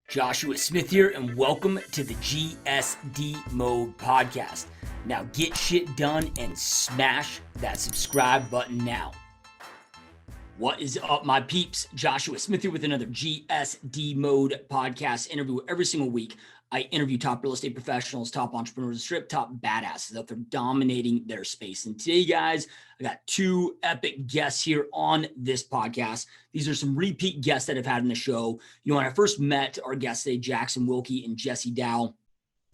Joshua Smith here, and welcome to the GSD Mode Podcast. Now get shit done and smash that subscribe button now. What is up, my peeps? Joshua Smith here with another GSD Mode Podcast interview. Every single week, I interview top real estate professionals, top entrepreneurs, strip top badasses out there dominating their space. And today, guys, I got two epic guests here on this podcast. These are some repeat guests that I've had in the show. You know, when I first met our guests today, Jackson Wilkey and Jesse Dow,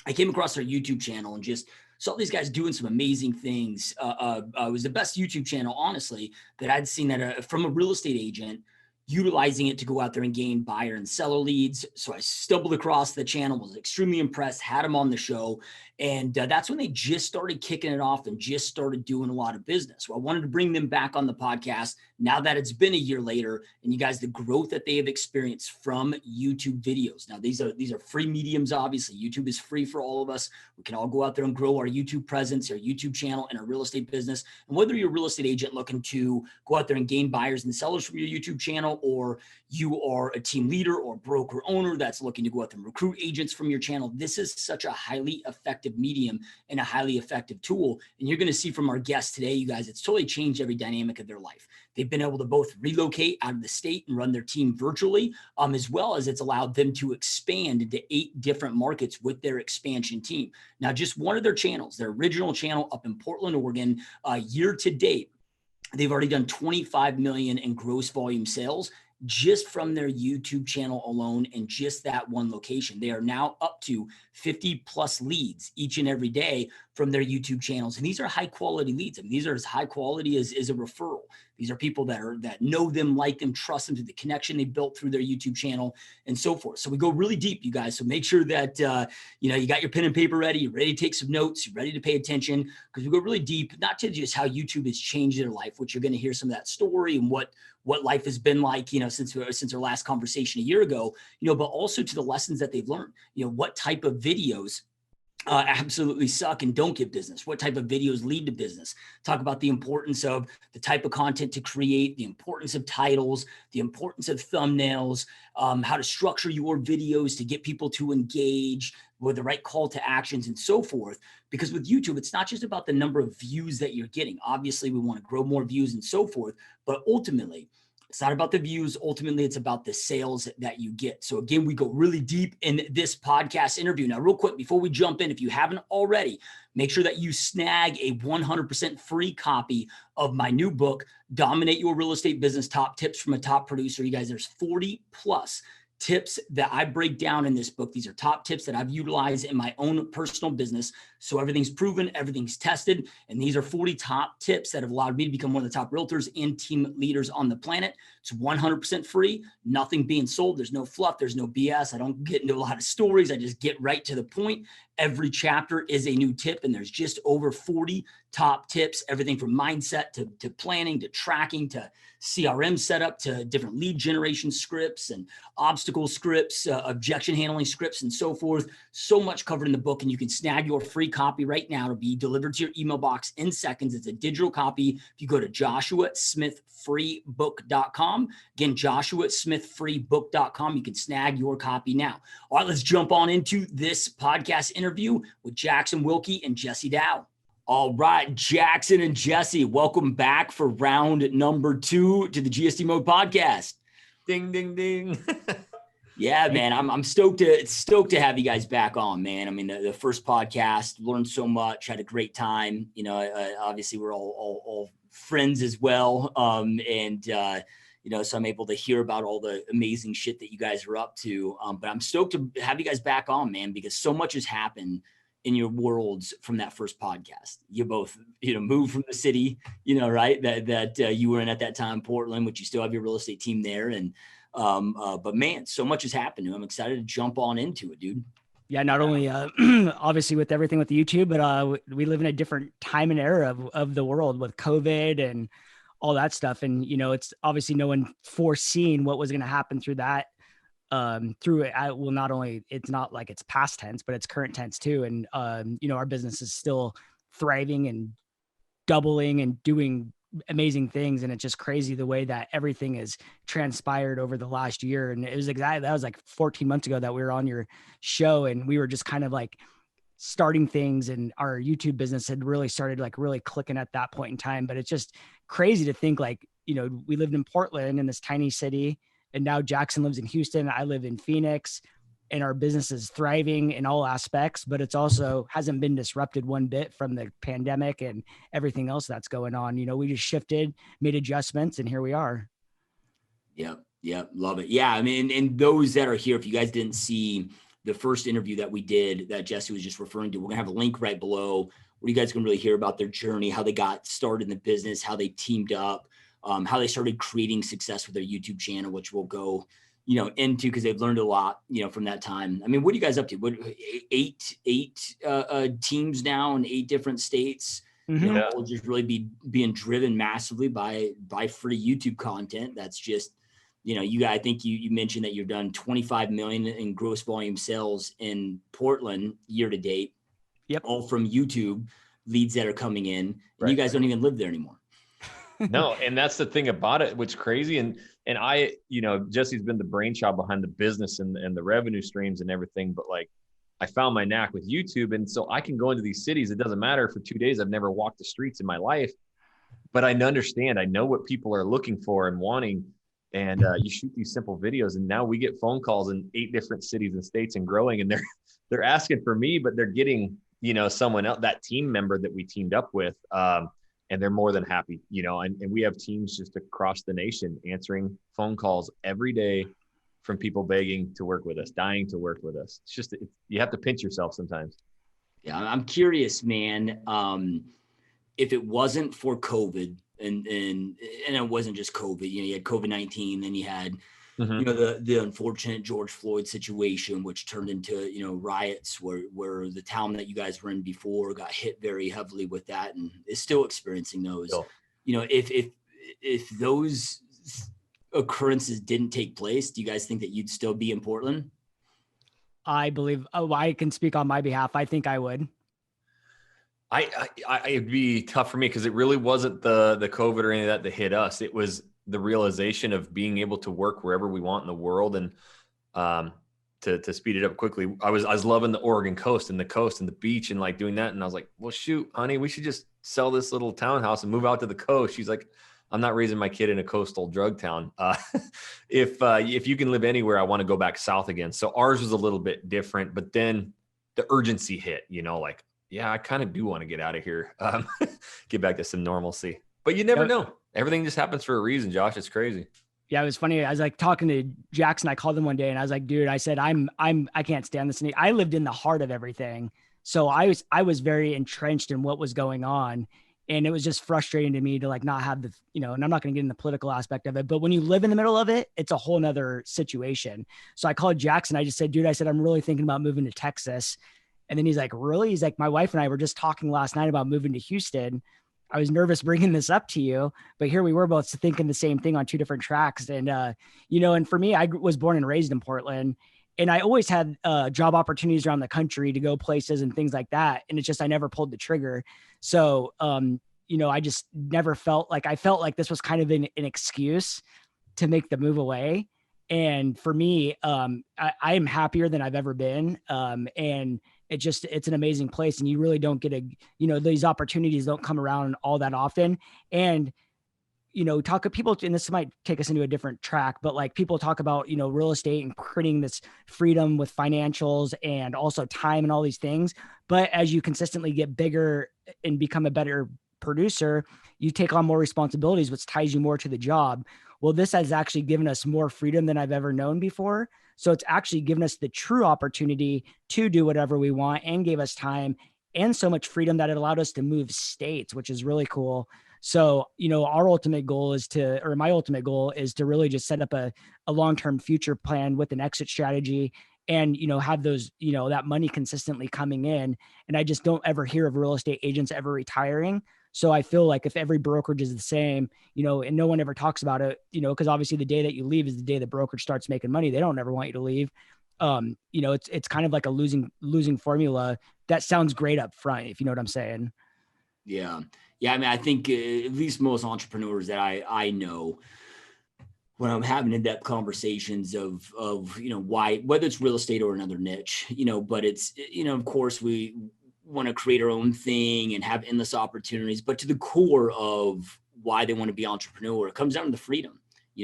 I came across their YouTube channel and just saw these guys doing some amazing things. It was the best YouTube channel, honestly, that I'd seen from a real estate agent, utilizing it to go out there and gain buyer and seller leads. So I stumbled across the channel, was extremely impressed, had them on the show. And that's when they just started kicking it off and just started doing a lot of business. So I wanted to bring them back on the podcast now that it's been a year later, and you guys, the growth that they have experienced from YouTube videos. Now, these are free mediums, obviously. YouTube is free for all of us. We can all go out there and grow our YouTube presence, our YouTube channel, and our real estate business. And whether you're a real estate agent looking to go out there and gain buyers and sellers from your YouTube channel, or you are a team leader or broker owner that's looking to go out there and recruit agents from your channel, this is such a highly effective medium and a highly effective tool. And you're going to see from our guests today, you guys, it's totally changed every dynamic of their life. They've been able to both relocate out of the state and run their team virtually, as well as it's allowed them to expand into 8 different markets with their expansion team. Now, just one of their channels, their original channel up in Portland, Oregon, year to date, they've already done 25 million in gross volume sales just from their YouTube channel alone, and just that one location. They are now up to 50 plus leads each and every day from their YouTube channels. And these are high quality leads. I mean, these are as high quality as a referral. These are people that know them, like them, trust them, through the connection they built through their YouTube channel and so forth. So we go really deep, you guys. So make sure that, you got your pen and paper ready. You're ready to take some notes. You're ready to pay attention, because we go really deep, not to just how YouTube has changed their life, which you're going to hear some of that story and what life has been like, since our last conversation a year ago, but also to the lessons that they've learned, what type of videos absolutely suck and don't give business, what type of videos lead to business. Talk about the importance of the type of content to create, the importance of titles, the importance of thumbnails, how to structure your videos to get people to engage with the right call to actions and so forth. Because with YouTube, it's not just about the number of views that you're getting. Obviously, we want to grow more views and so forth, but ultimately, it's not about the views. Ultimately, it's about the sales that you get. So again, we go really deep in this podcast interview. Now, real quick, before we jump in, if you haven't already, make sure that you snag a 100% free copy of my new book, Dominate Your Real Estate Business, Top Tips from a Top Producer. You guys, there's 40 plus tips that I break down in this book. These are top tips that I've utilized in my own personal business. So everything's proven, everything's tested. And these are 40 top tips that have allowed me to become one of the top realtors and team leaders on the planet. It's 100% free, nothing being sold. There's no fluff. There's no BS. I don't get into a lot of stories. I just get right to the point. Every chapter is a new tip, and there's just over 40 top tips, everything from mindset to planning, to tracking, to CRM setup, to different lead generation scripts and obstacle scripts, objection handling scripts, and so forth. So much covered in the book, and you can snag your free copy right now to be delivered to your email box in seconds. It's a digital copy. If you go to joshuasmithfreebook.com, again, joshuasmithfreebook.com, you can snag your copy now. All right, let's jump on into this podcast interview with Jackson Wilkey and Jesse Dow. All right, Jackson and Jesse, welcome back for round number 2 to the GSD Mode Podcast. Ding, ding, ding. Yeah, man, I'm stoked to have you guys back on, man. I mean, the first podcast, learned so much, had a great time. Obviously we're all friends as well. So I'm able to hear about all the amazing shit that you guys are up to. But I'm stoked to have you guys back on, man, because so much has happened in your worlds from that first podcast. You both, moved from the city, right? That you were in at that time, Portland, which you still have your real estate team there. And, but man, so much has happened. I'm excited to jump on into it, dude. Yeah, not only obviously with everything with the YouTube, but we live in a different time and era of the world with COVID and all that stuff. And, it's obviously no one foreseen what was going to happen through that. Not only, it's not like it's past tense, but it's current tense too. And, our business is still thriving and doubling and doing amazing things. And it's just crazy the way that everything has transpired over the last year. And it was that was like 14 months ago that we were on your show, and we were just kind of like starting things, and our YouTube business had really started like really clicking at that point in time. But it's just crazy to think like, we lived in Portland, in this tiny city, and now Jackson lives in Houston. I live in Phoenix, and our business is thriving in all aspects, but it's also hasn't been disrupted one bit from the pandemic and everything else that's going on. We just shifted, made adjustments, and here we are. Yep. Love it. Yeah. I mean, and those that are here, if you guys didn't see the first interview that we did that Jesse was just referring to, we're gonna have a link right below where you guys can really hear about their journey, how they got started in the business, how they teamed up, how they started creating success with their YouTube channel, which we'll go, into, because they've learned a lot, from that time. I mean, what are you guys up to? What, eight teams now in 8 different states? Mm-hmm. All just really being driven massively by free YouTube content. That's just, I think you mentioned that you've done 25 million in gross volume sales in Portland year to date. Yep. All from YouTube leads that are coming in, and right. You guys don't even live there anymore. No. And that's the thing about it, which is crazy. And I, Jesse's been the brainchild behind the business and the revenue streams and everything, but like I found my knack with YouTube. And so I can go into these cities. It doesn't matter. For 2 days, I've never walked the streets in my life, but I understand, I know what people are looking for and wanting. And you shoot these simple videos, and now we get phone calls in 8 different cities and states and growing, and they're asking for me, but they're getting, someone else, that team member that we teamed up with. And they're more than happy, and we have teams just across the nation answering phone calls every day from people begging to work with us, dying to work with us. It's just, you have to pinch yourself sometimes. Yeah. I'm curious, man. If it wasn't for COVID, and it wasn't just COVID, you had COVID-19, then you had, the unfortunate George Floyd situation, which turned into, riots where the town that you guys were in before got hit very heavily with that and is still experiencing those. Still. If those occurrences didn't take place, do you guys think that you'd still be in Portland? I believe, I can speak on my behalf. I think I would. It'd be tough for me because it really wasn't the COVID or any of that hit us. It was the realization of being able to work wherever we want in the world, and to speed it up quickly. I was loving the Oregon coast and the beach and like doing that. And I was like, well, shoot, honey, we should just sell this little townhouse and move out to the coast. She's like, I'm not raising my kid in a coastal drug town. If you can live anywhere, I want to go back south again. So ours was a little bit different, but then the urgency hit, like, yeah, I kind of do want to get out of here, get back to some normalcy. But you never know. Everything just happens for a reason, Josh. It's crazy. Yeah, it was funny. I was like talking to Jackson. I called him one day and I was like, dude, I said, I can't stand this. I lived in the heart of everything. So I was very entrenched in what was going on. And it was just frustrating to me to like not have the, and I'm not going to get in the political aspect of it, but when you live in the middle of it, it's a whole nother situation. So I called Jackson. I just said, dude, I'm really thinking about moving to Texas. And then he's like, really? He's like, my wife and I were just talking last night about moving to Houston. I was nervous bringing this up to you, but here we were both thinking the same thing on 2 different tracks. And, and for me, I was born and raised in Portland, and I always had job opportunities around the country to go places and things like that. And it's just, I never pulled the trigger. So, I just never felt like this was kind of an excuse to make the move away. And for me, I am happier than I've ever been. And it's an amazing place, and you really don't get these opportunities don't come around all that often. And, people, and this might take us into a different track, but like people talk about, real estate and creating this freedom with financials and also time and all these things. But as you consistently get bigger and become a better producer, you take on more responsibilities, which ties you more to the job. Well, this has actually given us more freedom than I've ever known before. So it's actually given us the true opportunity to do whatever we want, and gave us time and so much freedom that it allowed us to move states, which is really cool. So, my ultimate goal is to really just set up a long-term future plan with an exit strategy and, have those, that money consistently coming in. And I just don't ever hear of real estate agents ever retiring. So I feel like if every brokerage is the same, and no one ever talks about it, because obviously the day that you leave is the day the brokerage starts making money. They don't ever want you to leave. It's kind of like a losing formula. That sounds great up front, if you know what I'm saying. Yeah. Yeah. I mean, I think at least most entrepreneurs that I know, when I'm having in-depth conversations of, why, whether it's real estate or another niche, but it's, of course we want to create our own thing and have endless opportunities, but to the core of why they want to be entrepreneur, it comes down to the freedom,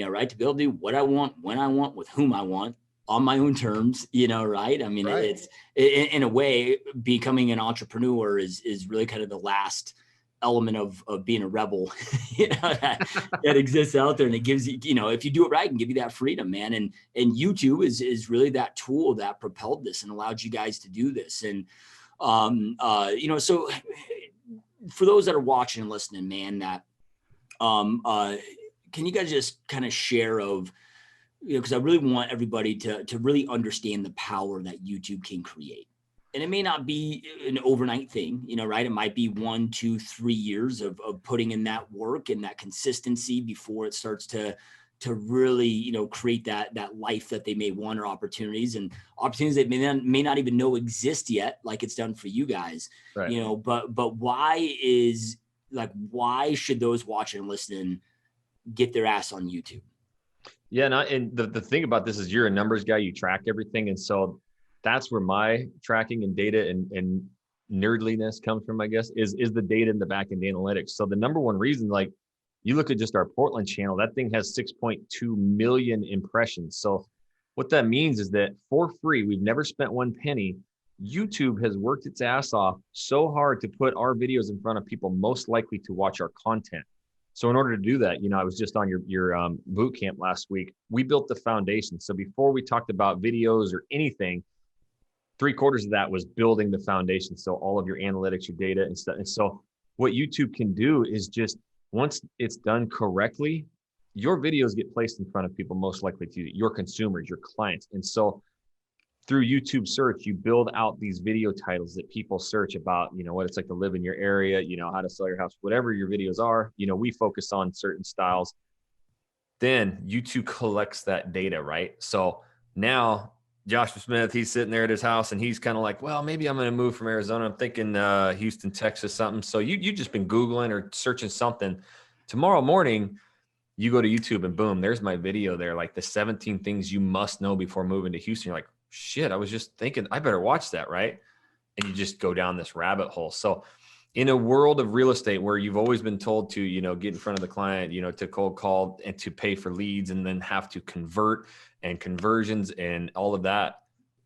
right? To be able to do what I want, when I want, with whom I want, on my own terms, right? I mean, Right. It's in a way, becoming an entrepreneur is really kind of the last element of being a rebel, that exists out there. And it gives you, if you do it right, it can give you that freedom, man. And YouTube is really that tool that propelled this and allowed you guys to do this. And, so for those that are watching and listening, man, that, can you guys just kind of share of, because I really want everybody to really understand the power that YouTube can create. And it may not be an overnight thing, right? It might be 1, 2, 3 years of putting in that work and that consistency before it starts to really, create that life that they may want, or opportunities that may not even know exist yet, like it's done for you guys, Right. But why should those watching and listening get their ass on YouTube? Yeah. And the thing about this is you're a numbers guy, you track everything. And so that's where my tracking and data and nerdliness comes from, I guess, is the data in the back end analytics. So the number one reason, like you look at just our Portland channel, that thing has 6.2 million impressions. So what that means is that for free, we've never spent one penny. YouTube has worked its ass off so hard to put our videos in front of people most likely to watch our content. So in order to do that, I was just on your boot camp last week. We built the foundation. So before we talked about videos or anything, 3/4 of that was building the foundation. So all of your analytics, your data and stuff. And so what YouTube can do is just, once it's done correctly, your videos get placed in front of people most likely to your consumers, your clients. And so through YouTube search, you build out these video titles that people search about, what it's like to live in your area, how to sell your house, whatever your videos are. We focus on certain styles. Then YouTube collects that data, right? So now Joshua Smith, he's sitting there at his house and he's kind of like, well, maybe I'm going to move from Arizona. I'm thinking Houston, Texas, something. So you've just been Googling or searching something. Tomorrow morning, you go to YouTube and boom, there's my video there. Like the 17 things you must know before moving to Houston. You're like, shit, I was just thinking I better watch that, right? And you just go down this rabbit hole. So in a world of real estate where you've always been told to, get in front of the client, to cold call and to pay for leads and then have to convert and conversions and all of that,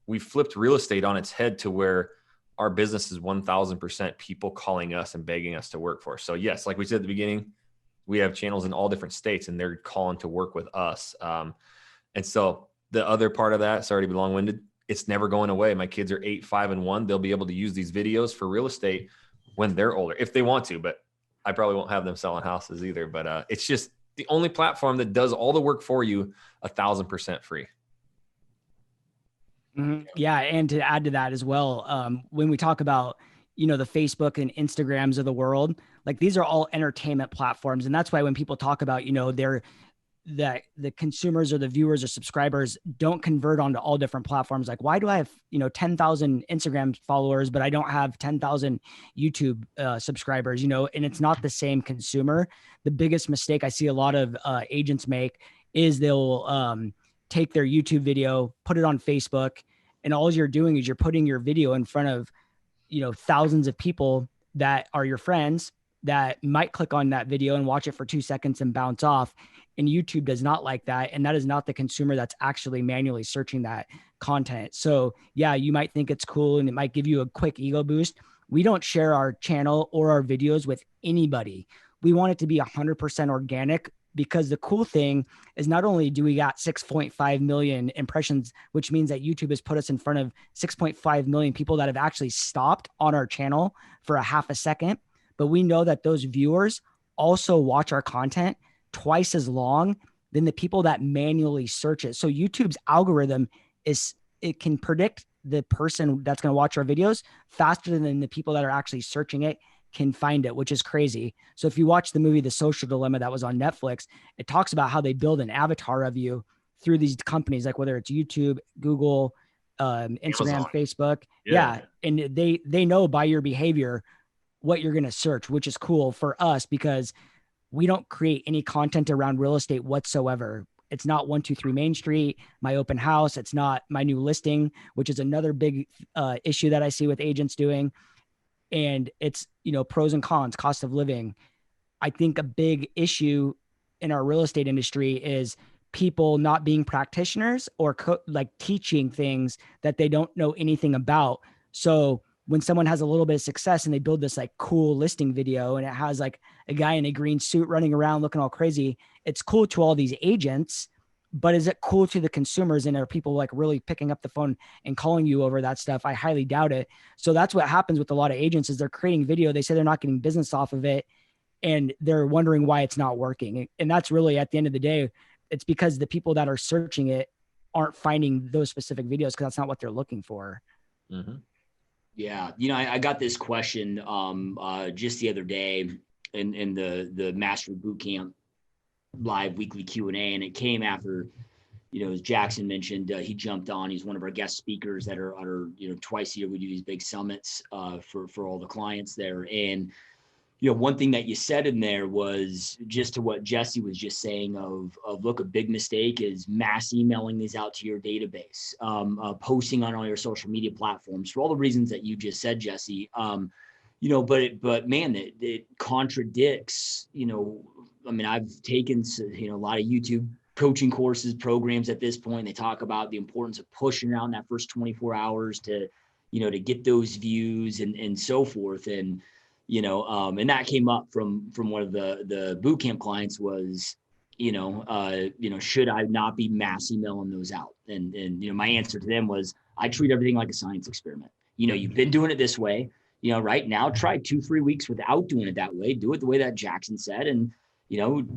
we flipped real estate on its head to where our business is 1000% people calling us and begging us to work for us. So yes, like we said at the beginning, we have channels in all different states and they're calling to work with us. And so the other part of that, sorry to be long-winded, it's never going away. My kids are 8, 5, and 1. They'll be able to use these videos for real estate when they're older, if they want to, but I probably won't have them selling houses either. But it's just the only platform that does all the work for you 1000% free. Mm-hmm. Yeah. And to add to that as well, when we talk about, the Facebook and Instagrams of the world, like these are all entertainment platforms. And that's why when people talk about, that the consumers or the viewers or subscribers don't convert onto all different platforms. Like, why do I have, 10,000 Instagram followers, but I don't have 10,000 YouTube subscribers, and it's not the same consumer. The biggest mistake I see a lot of agents make is they'll take their YouTube video, put it on Facebook, and all you're doing is you're putting your video in front of, thousands of people that are your friends that might click on that video and watch it for 2 seconds and bounce off. And YouTube does not like that. And that is not the consumer that's actually manually searching that content. So yeah, you might think it's cool and it might give you a quick ego boost. We don't share our channel or our videos with anybody. We want it to be 100% organic, because the cool thing is not only do we got 6.5 million impressions, which means that YouTube has put us in front of 6.5 million people that have actually stopped on our channel for a half a second, but we know that those viewers also watch our content twice as long than the people that manually search it. So YouTube's algorithm it can predict the person that's going to watch our videos faster than the people that are actually searching it can find it, which is crazy. So if you watch the movie The Social Dilemma that was on Netflix, it talks about how they build an avatar of you through these companies, like whether it's YouTube, Google, Instagram, Amazon. Facebook. Yeah. And they know by your behavior what you're going to search, which is cool for us because we don't create any content around real estate whatsoever. It's not 123 Main Street, my open house. It's not my new listing, which is another big issue that I see with agents doing. And it's, pros and cons, cost of living. I think a big issue in our real estate industry is people not being practitioners or teaching things that they don't know anything about. So when someone has a little bit of success and they build this like cool listing video and it has like a guy in a green suit running around looking all crazy, it's cool to all these agents, but is it cool to the consumers? And are people like really picking up the phone and calling you over that stuff? I highly doubt it. So that's what happens with a lot of agents is they're creating video. They say they're not getting business off of it and they're wondering why it's not working. And that's really at the end of the day, it's because the people that are searching it aren't finding those specific videos because that's not what they're looking for. Mm-hmm. Yeah. I got this question just the other day in the Mastery Bootcamp live weekly Q&A, and it came after, as Jackson mentioned, he jumped on. He's one of our guest speakers that are twice a year we do these big summits for all the clients there. And one thing that you said in there was just to what Jesse was just saying of look, a big mistake is mass emailing these out to your database, posting on all your social media platforms for all the reasons that you just said, Jesse. But man, it contradicts, I've taken, a lot of YouTube coaching courses, programs at this point. They talk about the importance of pushing out in that first 24 hours to get those views and so forth. And, and that came up from one of the bootcamp clients was, should I not be mass emailing those out? And my answer to them was, I treat everything like a science experiment. You've been doing it this way, right now, try 2-3 weeks without doing it that way. Do it the way that Jackson said. And,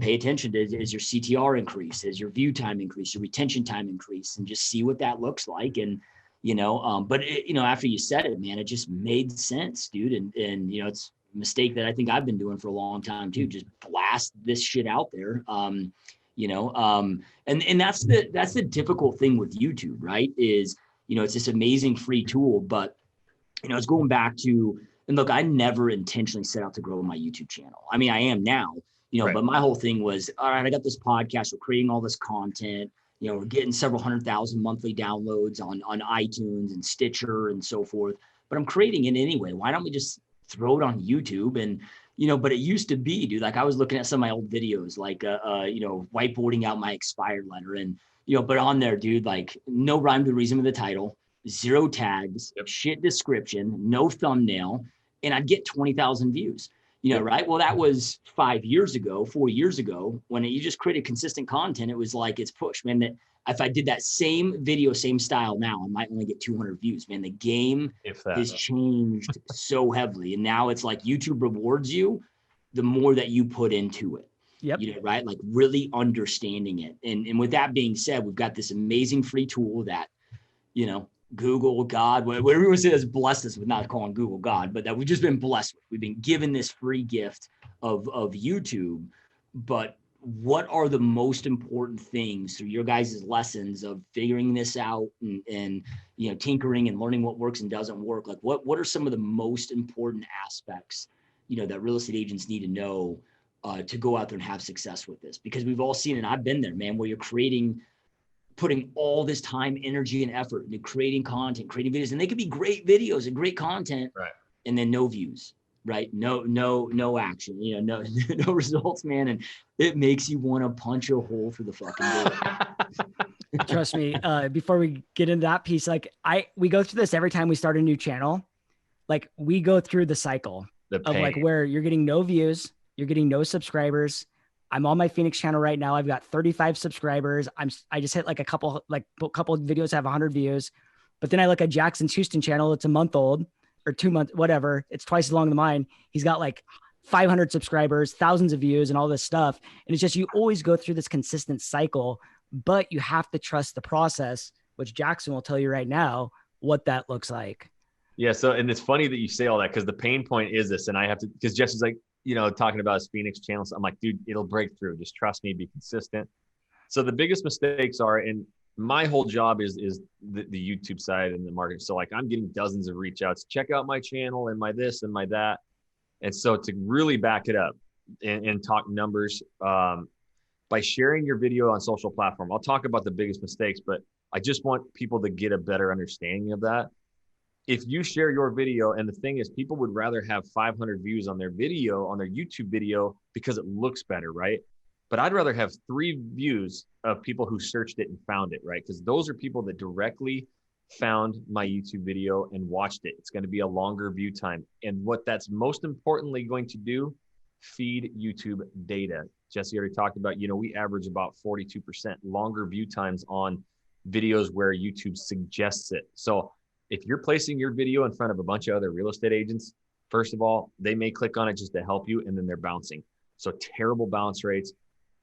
pay attention to, is your CTR increase, is your view time increase, your retention time increase, and just see what that looks like. And, but after you said it, man, it just made sense, dude. And it's a mistake that I think I've been doing for a long time too. Just blast this shit out there. And that's the difficult thing with YouTube, right? Is, it's this amazing free tool, but, it's going back to, and look, I never intentionally set out to grow my YouTube channel. I mean, I am now, right. But my whole thing was, all right, I got this podcast, we're creating all this content, we're getting several 100,000 monthly downloads on iTunes and Stitcher and so forth, but I'm creating it anyway. Why don't we just throw it on YouTube? And, but it used to be, dude, like I was looking at some of my old videos, like, whiteboarding out my expired letter and, but on there, dude, like no rhyme to the reason of the title, 0 tags, shit description, no thumbnail, and I'd get 20,000 views. Right? Well, that was 4 years ago, when you just created consistent content, it was like, it's pushed, man, that if I did that same video, same style now, I might only get 200 views, man. The game has changed so heavily. And now it's like YouTube rewards you the more that you put into it. Yep. Right? Like really understanding it. And with that being said, we've got this amazing free tool that, Google, God, whatever you want to say, has blessed us with, not calling Google God, but that we've just been blessed with. We've been given this free gift of YouTube. But what are the most important things through your guys' lessons of figuring this out and tinkering and learning what works and doesn't work? Like what are some of the most important aspects, that real estate agents need to know to go out there and have success with this? Because we've all seen, and I've been there, man, where you're putting all this time, energy, and effort into creating content, creating videos, and they could be great videos and great content, right? And then no views, right? No action, no results, man. And it makes you want to punch a hole through the fucking door. Trust me. Before we get into that piece, like we go through this every time we start a new channel. Like we go through the cycle of like where you're getting no views, you're getting no subscribers. I'm on my Phoenix channel right now. I've got 35 subscribers. I just hit like a couple of videos have 100 views, but then I look at Jackson's Houston channel. It's a month old or 2 months, whatever. It's twice as long as mine. He's got like 500 subscribers, thousands of views and all this stuff. And it's just, you always go through this consistent cycle, but you have to trust the process, which Jackson will tell you right now what that looks like. Yeah. So, and it's funny that you say all that because the pain point is this, and I have to, because Jesse's like, talking about his Phoenix channel. So I'm like, dude, it'll break through. Just trust me, be consistent. So the biggest mistakes are, and my whole job is the YouTube side and the market. So like I'm getting dozens of reach outs, check out my channel and my this and my that. And so to really back it up and talk numbers, by sharing your video on social platform, I'll talk about the biggest mistakes, but I just want people to get a better understanding of that. If you share your video, and the thing is, people would rather have 500 views on their video, on their YouTube video, because it looks better, right? But I'd rather have 3 views of people who searched it and found it, right? Because those are people that directly found my YouTube video and watched it. It's going to be a longer view time. And what that's most importantly going to do, feed YouTube data. Jesse already talked about, we average about 42% longer view times on videos where YouTube suggests it. So if you're placing your video in front of a bunch of other real estate agents, first of all, they may click on it just to help you, and then they're bouncing. So terrible bounce rates.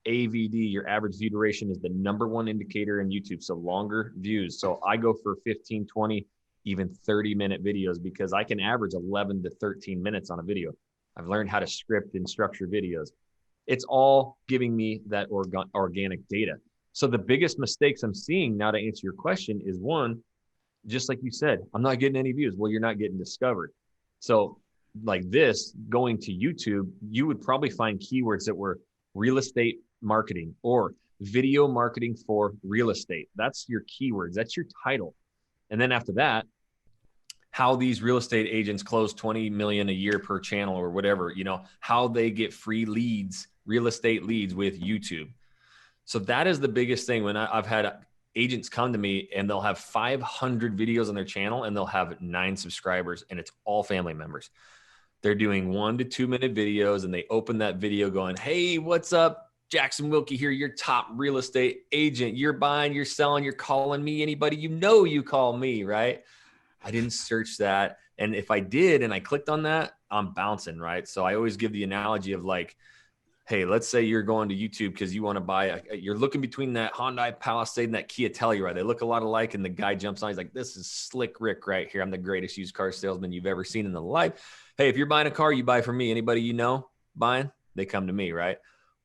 AVD, your average view duration, is the #1 indicator in YouTube. So longer views. So I go for 15, 20, even 30-minute videos because I can average 11 to 13 minutes on a video. I've learned how to script and structure videos. It's all giving me that organic data. So the biggest mistakes I'm seeing now, to answer your question, is one, just like you said, I'm not getting any views. Well, you're not getting discovered. So like this, going to YouTube, you would probably find keywords that were real estate marketing or video marketing for real estate. That's your keywords. That's your title. And then after that, how these real estate agents close 20 million a year per channel or whatever, how they get free leads, real estate leads with YouTube. So that is the biggest thing. When I've had agents come to me and they'll have 500 videos on their channel and they'll have 9 subscribers, and it's all family members. They're doing 1 to 2 minute videos, and they open that video going, "Hey, what's up? Jackson Wilkey here, your top real estate agent. You're buying, you're selling, you're calling me. Anybody you call me," right? I didn't search that. And if I did and I clicked on that, I'm bouncing, right? So I always give the analogy of like, hey, let's say you're going to YouTube because you want to buy you're looking between that Hyundai Palisade and that Kia Telluride. They look a lot alike, and the guy jumps on. He's like, "This is Slick Rick right here. I'm the greatest used car salesman you've ever seen in the life. Hey, if you're buying a car, you buy from me. Anybody buying, they come to me," right?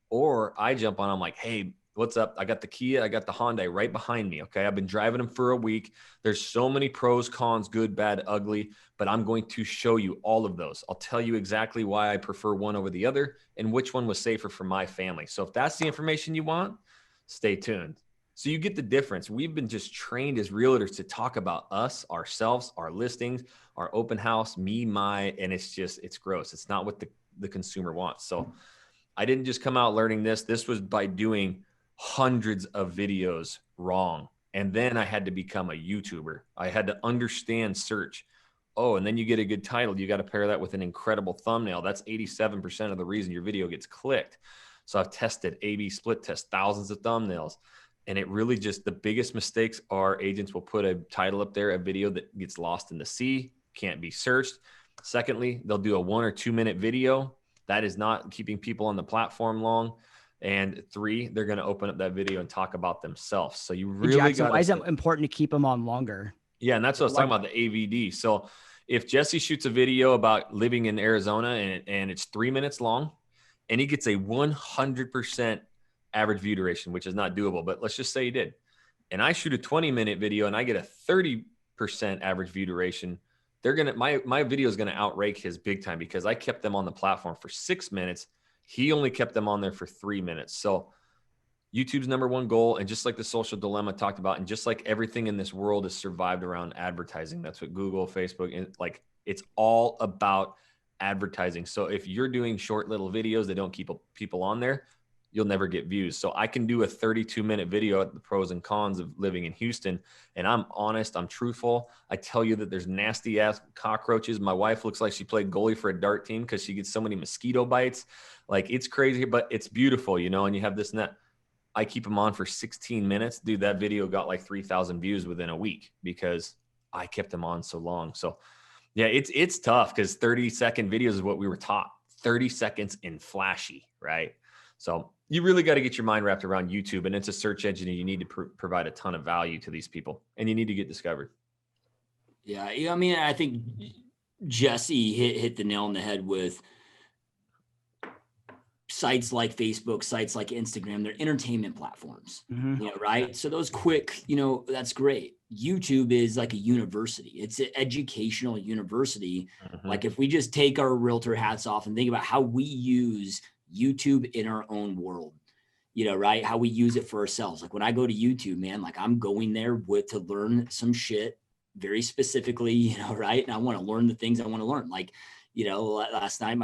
Or I jump on, I'm like, "Hey, what's up? I got the Kia, I got the Hyundai right behind me. Okay. I've been driving them for a week. There's so many pros, cons, good, bad, ugly, but I'm going to show you all of those. I'll tell you exactly why I prefer one over the other and which one was safer for my family." So if that's the information you want, stay tuned. So you get the difference. We've been just trained as realtors to talk about us, ourselves, our listings, our open house, me, my, and it's gross. It's not what the consumer wants. So I didn't just come out learning this. This was by doing hundreds of videos wrong. And then I had to become a YouTuber. I had to understand search. Oh, and then you get a good title. You got to pair that with an incredible thumbnail. That's 87% of the reason your video gets clicked. So I've tested A/B split test, thousands of thumbnails. And it really just, the biggest mistakes are agents will put a title up there, a video that gets lost in the sea, can't be searched. Secondly, they'll do a 1 or 2 minute video. That is not keeping people on the platform long. And 3, they're going to open up that video and talk about themselves. So you really got. Why is it important to keep them on longer? Yeah, and that's what I was talking about, the AVD. So if Jesse shoots a video about living in Arizona and it's 3 minutes long, and he gets a 100% average view duration, which is not doable, but let's just say he did, and I shoot a 20-minute video and I get a 30% average view duration, my video is going to outrake his big time because I kept them on the platform for 6 minutes. He only kept them on there for 3 minutes. So YouTube's #1 goal, and just like the social dilemma talked about, and just like everything in this world is survived around advertising. That's what Google, Facebook, and like, it's all about advertising. So if you're doing short little videos that don't keep people on there, you'll never get views. So I can do a 32-minute video at the pros and cons of living in Houston. And I'm honest, I'm truthful. I tell you that there's nasty ass cockroaches. My wife looks like she played goalie for a dart team because she gets so many mosquito bites. Like, it's crazy, but it's beautiful, and you have this net. I keep them on for 16 minutes. Dude, that video got like 3,000 views within a week because I kept them on so long. So yeah, it's tough because 30-second videos is what we were taught. 30 seconds and flashy, right? So you really got to get your mind wrapped around YouTube, and it's a search engine, and you need to provide a ton of value to these people, and you need to get discovered. Yeah. I mean, I think Jesse hit the nail on the head with sites like Facebook, sites like Instagram, they're entertainment platforms, Mhm. right? So those quick, that's great. YouTube is like a university. It's an educational university. Like if we just take our realtor hats off and think about how we use YouTube in our own world, right? How we use it for ourselves. Like when I go to YouTube, man, like I'm going there to learn some shit very specifically, right? And I want to learn the things I want to learn. Like, last night,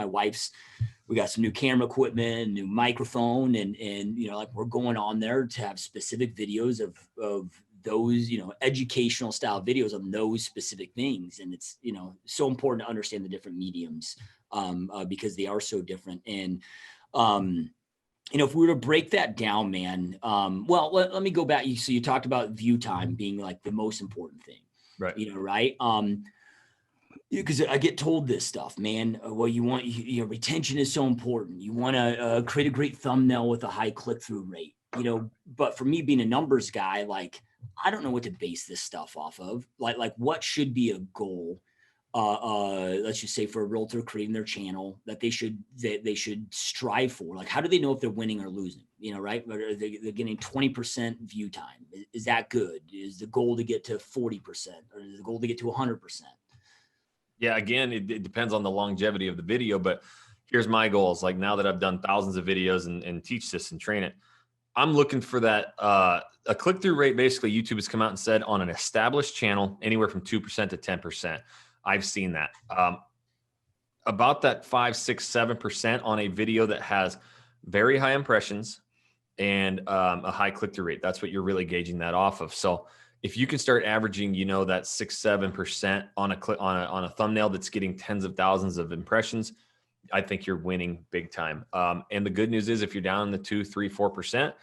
we got some new camera equipment, new microphone, and like we're going on there to have specific videos of those, educational style videos on those specific things. And it's, so important to understand the different mediums because they are so different. And, if we were to break that down, man, well, let me go back. So you talked about view time being like the most important thing, Right. Right. Because I get told this stuff, man. Well, retention is so important. You want to create a great thumbnail with a high click-through rate, but for me being a numbers guy, like, I don't know what to base this stuff off of. Like what should be a goal? Let's just say for a realtor creating their channel that they should strive for. Like, how do they know if they're winning or losing? Right? Are they're getting 20% view time. Is that good? Is the goal to get to 40%, or is the goal to get to 100%? Yeah, again, it depends on the longevity of the video, but here's my goals. Like now that I've done thousands of videos and teach this and train it, I'm looking for that a click-through rate. Basically, YouTube has come out and said on an established channel, anywhere from 2% to 10%. I've seen that. About that 5, 6, 7% on a video that has very high impressions and a high click-through rate. That's what you're really gauging that off of. So if you can start averaging, that 6, 7% on a thumbnail that's getting tens of thousands of impressions, I think you're winning big time. And the good news is if you're down in the 2, 3, 4%,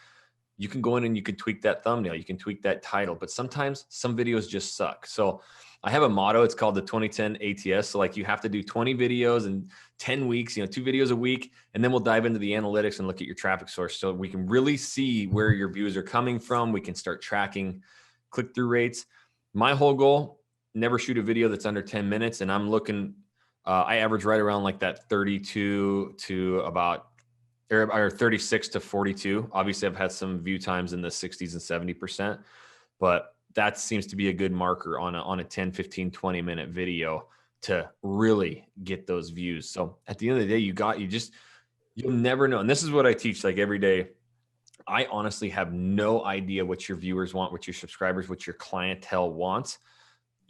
you can go in and you can tweak that thumbnail. You can tweak that title, but sometimes some videos just suck. So I have a motto. It's called the 2010 ATS. So like you have to do 20 videos in 10 weeks, 2 videos a week. And then we'll dive into the analytics and look at your traffic source. So we can really see where your views are coming from. We can start tracking click-through rates. My whole goal, never shoot a video that's under 10 minutes. And I'm looking, I average right around like that 32 to about, or 36 to 42. Obviously I've had some view times in the 60s and 70%, but that seems to be a good marker on a 10, 15, 20 minute video to really get those views. So at the end of the day, you'll never know. And this is what I teach like every day. I honestly have no idea what your viewers want, what your subscribers, what your clientele wants.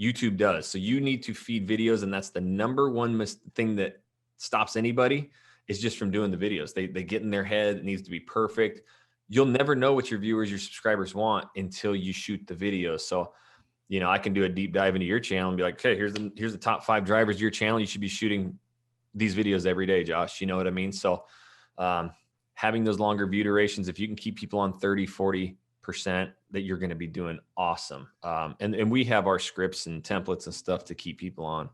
YouTube does. So you need to feed videos. And that's the number one thing that stops anybody is just from doing the videos. They get in their head. It needs to be perfect. You'll never know what your viewers, your subscribers want until you shoot the videos. So, I can do a deep dive into your channel and be like, okay, here's the top 5 drivers of your channel. You should be shooting these videos every day, Josh. You know what I mean? So, having those longer view durations, if you can keep people on 30, 40%, that you're going to be doing awesome. And we have our scripts and templates and stuff to keep people on.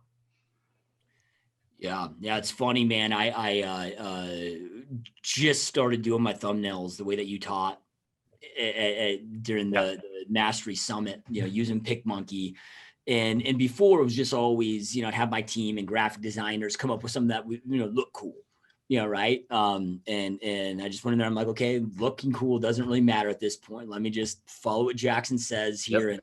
Yeah. It's funny, man. I just started doing my thumbnails the way that you taught during the Mastery Summit, using PicMonkey. And before it was just always, I'd have my team and graphic designers come up with something that would, look cool, right. And I just went in there. I'm like, okay, looking cool doesn't really matter at this point. Let me just follow what Jackson says here. Yep.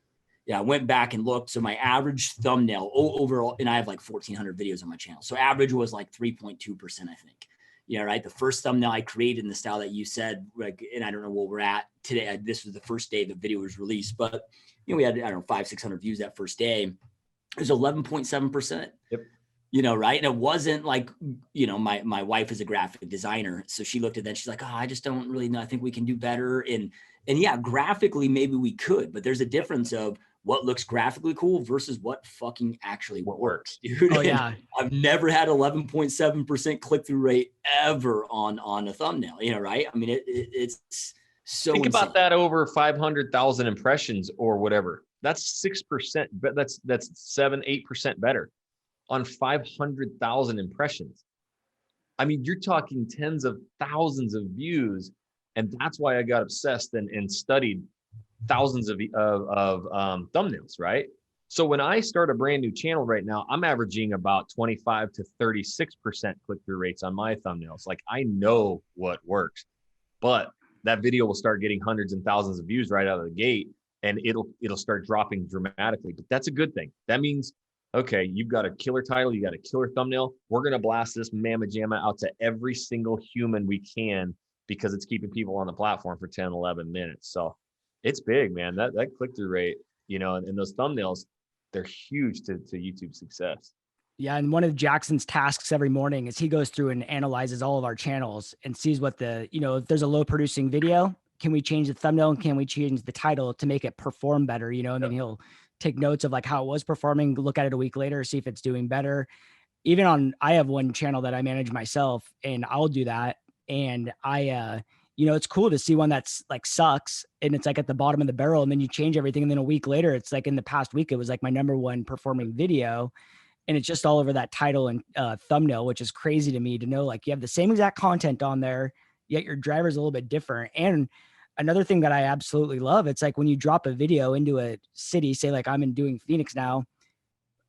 And I went back and looked. So my average thumbnail overall, and I have like 1,400 videos on my channel. So average was like 3.2%, I think. Right. The first thumbnail I created in the style that you said, like, and I don't know where we're at today. This was the first day the video was released, but we had, 500, 600 views that first day. It was 11.7%. Yep. Right. And it wasn't like, my wife is a graphic designer. So she looked at that. She's like, oh, I just don't really know. I think we can do better. And yeah, graphically, maybe we could, but there's a difference of what looks graphically cool versus what fucking actually works, dude. Oh, yeah. I've never had 11.7% click-through rate ever on a thumbnail, right? I mean, it's so Think insane. about that over 500,000 impressions or whatever. That's 6%, but that's 7, 8% better on 500,000 impressions. I mean, you're talking tens of thousands of views. And that's why I got obsessed and studied thousands of thumbnails, right? So when I start a brand new channel right now, I'm averaging about 25 to 36% click-through rates on my thumbnails. Like I know what works, but that video will start getting hundreds and thousands of views right out of the gate, and it'll start dropping dramatically. But that's a good thing. That means, okay, you've got a killer title, you got a killer thumbnail. We're going to blast this mamma jamma out to every single human we can because it's keeping people on the platform for 10, 11 minutes. So it's big, man. That click-through rate, and those thumbnails, they're huge to YouTube's success. Yeah. And one of Jackson's tasks every morning is he goes through and analyzes all of our channels and sees what if there's a low producing video, can we change the thumbnail and can we change the title to make it perform better? And then he'll take notes of like how it was performing, look at it a week later, see if it's doing better. I have one channel that I manage myself and I'll do that. And it's cool to see one that's like sucks and it's like at the bottom of the barrel and then you change everything. And then a week later, it's like in the past week, it was like my number one performing video. And it's just all over that title and thumbnail, which is crazy to me to know, like you have the same exact content on there, yet your driver's a little bit different. And another thing that I absolutely love, it's like when you drop a video into a city, say like I'm doing Phoenix now,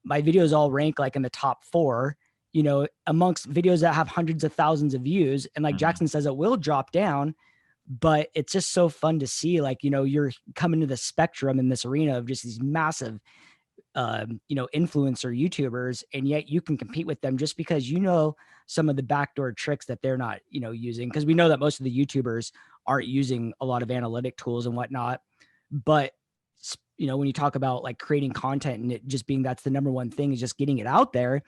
my videos all rank like in the top 4, amongst videos that have hundreds of thousands of views. And like Jackson says, it will drop down, but it's just so fun to see, like, you're coming to the spectrum in this arena of just these massive influencer YouTubers, and yet you can compete with them just because some of the backdoor tricks that they're not, using. Because we know that most of the YouTubers aren't using a lot of analytic tools and whatnot. But when you talk about like creating content and it just being that's the number one thing is just getting it out there,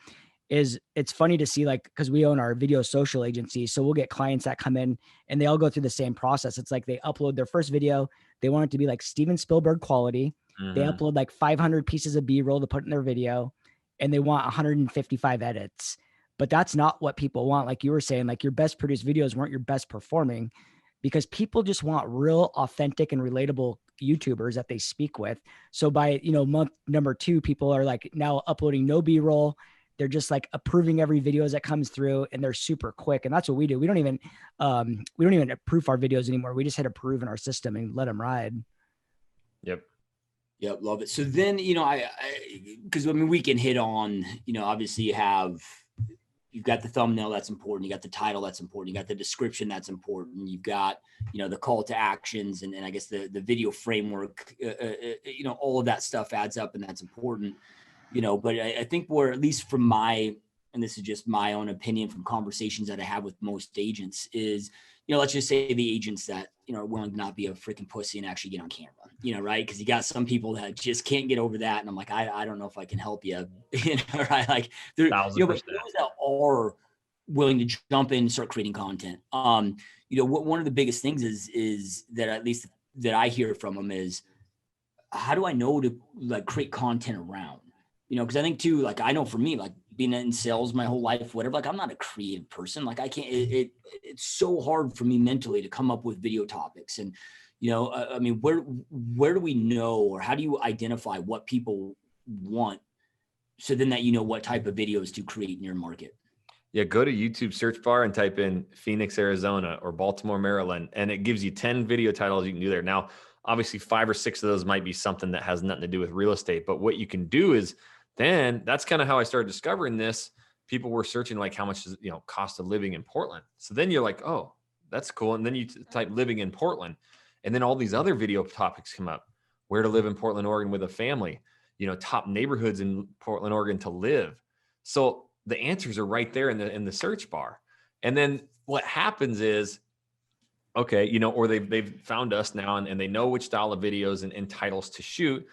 it's funny to see, like, because we own our video social agency, so we'll get clients that come in and they all go through the same process. It's like they upload their first video, they want it to be like Steven Spielberg quality. They upload like 500 pieces of B-roll to put in their video and they want 155 edits. But that's not what people want. Like you were saying, like your best produced videos weren't your best performing because people just want real, authentic and relatable YouTubers that they speak with. So by, month number 2, people are like now uploading no B-roll. They're just like approving every video as it comes through and they're super quick. And that's what we do. We don't even approve our videos anymore. We just hit approve in our system and let them ride. Yep, love it. So then, because we can hit on, obviously you've got the thumbnail, that's important. You got the title, that's important. You got the description, that's important. You've got, the call to actions and I guess the video framework, all of that stuff adds up and that's important, but I think we're, at least from and this is just my own opinion from conversations that I have with most agents is, let's just say the agents that, are willing to not be a freaking pussy and actually get on camera, right? Because you got some people that just can't get over that. And I'm like, I don't know if I can help you, right? Like there, but those that are willing to jump in and start creating content. One of the biggest things is that, at least that I hear from them, is how do I know to like create content around, because I think too, like I know for me, like being in sales my whole life, whatever, like I'm not a creative person. Like I can't, it's so hard for me mentally to come up with video topics. And, where do we know, or how do you identify what people want? So then that, what type of videos to create in your market? Yeah. Go to YouTube search bar and type in Phoenix, Arizona or Baltimore, Maryland. And it gives you 10 video titles you can do there. Now, obviously 5 or 6 of those might be something that has nothing to do with real estate, but what you can do is, then that's kind of how I started discovering this. People were searching like how much is, cost of living in Portland. So then you're like, oh, that's cool. And then you type living in Portland. And then all these other video topics come up. Where to live in Portland, Oregon with a family, top neighborhoods in Portland, Oregon to live. So the answers are right there in the search bar. And then what happens is, okay, or they've found us now and they know which style of videos and titles to shoot.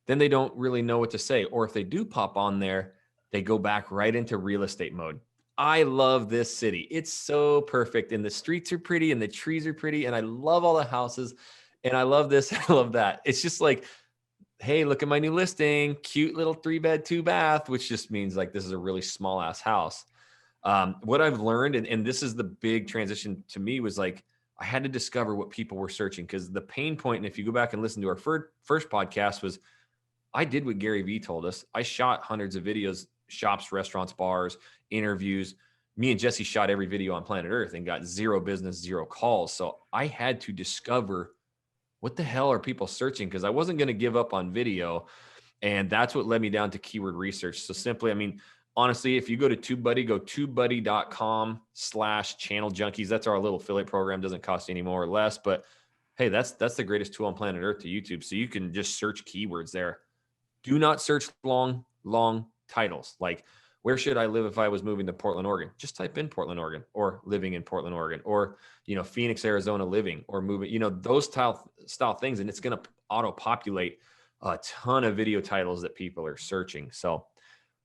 Then they don't really know what to say. Or if they do pop on there, they go back right into real estate mode. I love this city. It's so perfect. And the streets are pretty and the trees are pretty. And I love all the houses. And I love this. I love that. It's just like, hey, look at my new listing. Cute little 3-bed, 2-bath, which just means like this is a really small ass house. What I've learned, and this is the big transition to me, was like, I had to discover what people were searching, because the pain point, and if you go back and listen to our first podcast, was I did what Gary Vee told us. I shot hundreds of videos, shops, restaurants, bars, interviews. Me and Jesse shot every video on planet Earth and got 0 business, 0 calls. So I had to discover what the hell are people searching, because I wasn't going to give up on video. And that's what led me down to keyword research. So simply, I mean, honestly, if you go to TubeBuddy, go tubebuddy.com/channel junkies. That's our little affiliate program. Doesn't cost you any more or less, but hey, that's the greatest tool on planet Earth to YouTube. So you can just search keywords there. Do not search long titles. Like, where should I live if I was moving to Portland, Oregon? Just type in Portland, Oregon, or living in Portland, Oregon, or, Phoenix, Arizona, living, or moving, those style things. And it's going to auto populate a ton of video titles that people are searching. So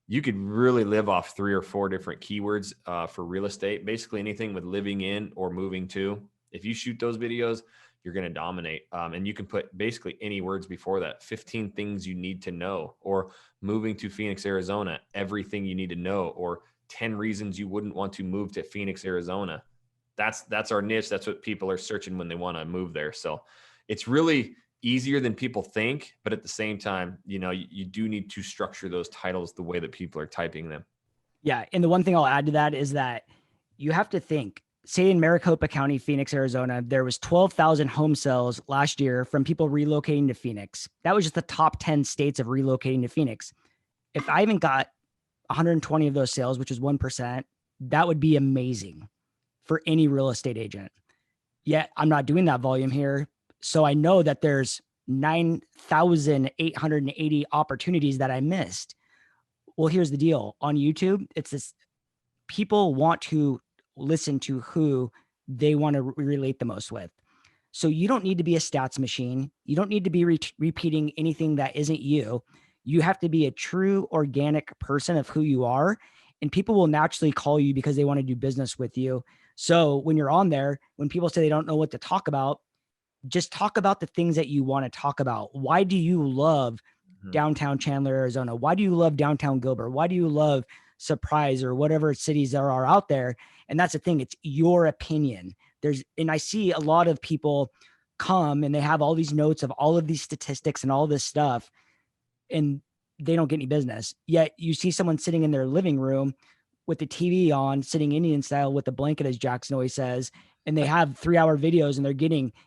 you could really live off 3 or 4 different keywords for real estate. Basically anything with living in or moving to. If you shoot those videos, you're going to dominate. And you can put basically any words before that. 15 things you need to know, or moving to Phoenix, Arizona, everything you need to know, or 10 reasons you wouldn't want to move to Phoenix, Arizona. That's our niche. That's what people are searching when they want to move there. So it's really easier than people think, but at the same time, you do need to structure those titles the way that people are typing them. Yeah. And the one thing I'll add to that is that you have to think, say in Maricopa County, Phoenix, Arizona, there was 12,000 home sales last year from people relocating to Phoenix. That was just the top 10 states of relocating to Phoenix. If I even got 120 of those sales, which is 1%, that would be amazing for any real estate agent. Yet I'm not doing that volume here. So I know that there's 9,880 opportunities that I missed. Well, here's the deal. On YouTube, it's this, people want to listen to who they want to relate the most with. So you don't need to be a stats machine. You don't need to be repeating anything that isn't you. You have to be a true organic person of who you are, and people will naturally call you because they want to do business with you. So when you're on there, when people say they don't know what to talk about, just talk about the things that you want to talk about. Why do you love downtown Chandler, Arizona? Why do you love downtown Gilbert? Why do you love Surprise or whatever cities there are out there? And that's the thing. It's your opinion. And I see a lot of people come and they have all these notes of all of these statistics and all this stuff, and they don't get any business. Yet you see someone sitting in their living room with the TV on, sitting Indian style with a blanket, as Jackson always says, and they have 3-hour videos and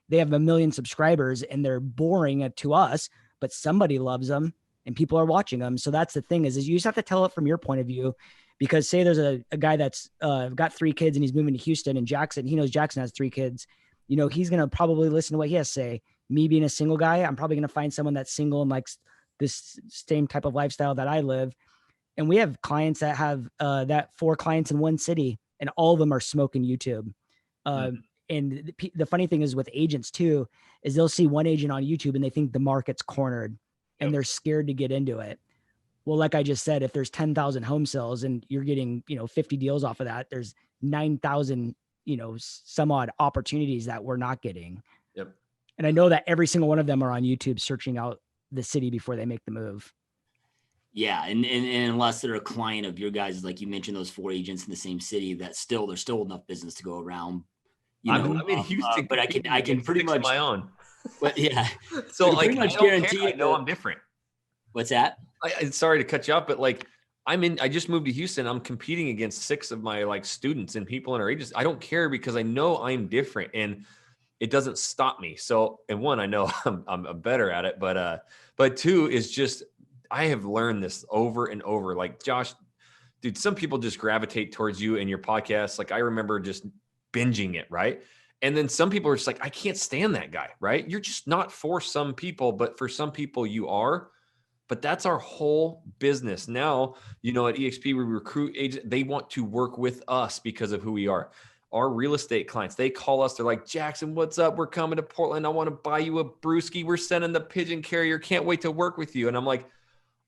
they have 1 million subscribers, and they're boring to us, but somebody loves them and people are watching them. So that's the thing is you just have to tell it from your point of view, because say there's a guy that's got 3 kids and he's moving to Houston, and he knows Jackson has 3 kids. He's going to probably listen to what he has to say. Me being a single guy, I'm probably going to find someone that's single and likes this same type of lifestyle that I live. And we have clients that have 4 clients in one city, and all of them are smoking YouTube. And the funny thing is with agents too, is they'll see one agent on YouTube and they think the market's cornered, and they're scared to get into it. Well, like I just said, if there's 10,000 home sales and you're getting, 50 deals off of that, there's 9,000, some odd opportunities that we're not getting. Yep. And I know that every single one of them are on YouTube searching out the city before they make the move. Yeah. And unless they're a client of your guys, like you mentioned, those 4 agents in the same city, there's still enough business to go around. I'm in Houston, but I can pretty much my own. But yeah. So pretty much guarantee I know I'm different. What's that? I'm sorry to cut you off, but like I just moved to Houston. I'm competing against 6 of my students and people in our ages. I don't care because I know I'm different and it doesn't stop me. So, and 1, I know I'm better at it, but 2 is just, I have learned this over and over. Like Josh, dude, some people just gravitate towards you and your podcast. Like I remember just binging it. Right. And then some people are just like, I can't stand that guy. Right. You're just not for some people, but for some people you are. But that's our whole business. Now, at EXP, we recruit agents. They want to work with us because of who we are. Our real estate clients, they call us. They're like, Jackson, what's up? We're coming to Portland. I want to buy you a brewski. We're sending the pigeon carrier. Can't wait to work with you. And I'm like,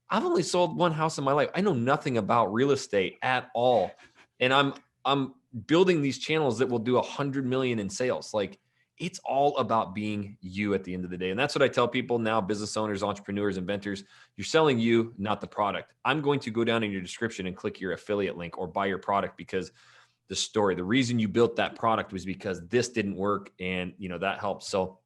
I've only sold 1 house in my life. I know nothing about real estate at all. And I'm building these channels that will do 100 million in sales. Like, it's all about being you at the end of the day. And that's what I tell people now, business owners, entrepreneurs, inventors. You're selling you, not the product. I'm going to go down in your description and click your affiliate link or buy your product because the reason you built that product was because this didn't work, and that helps. So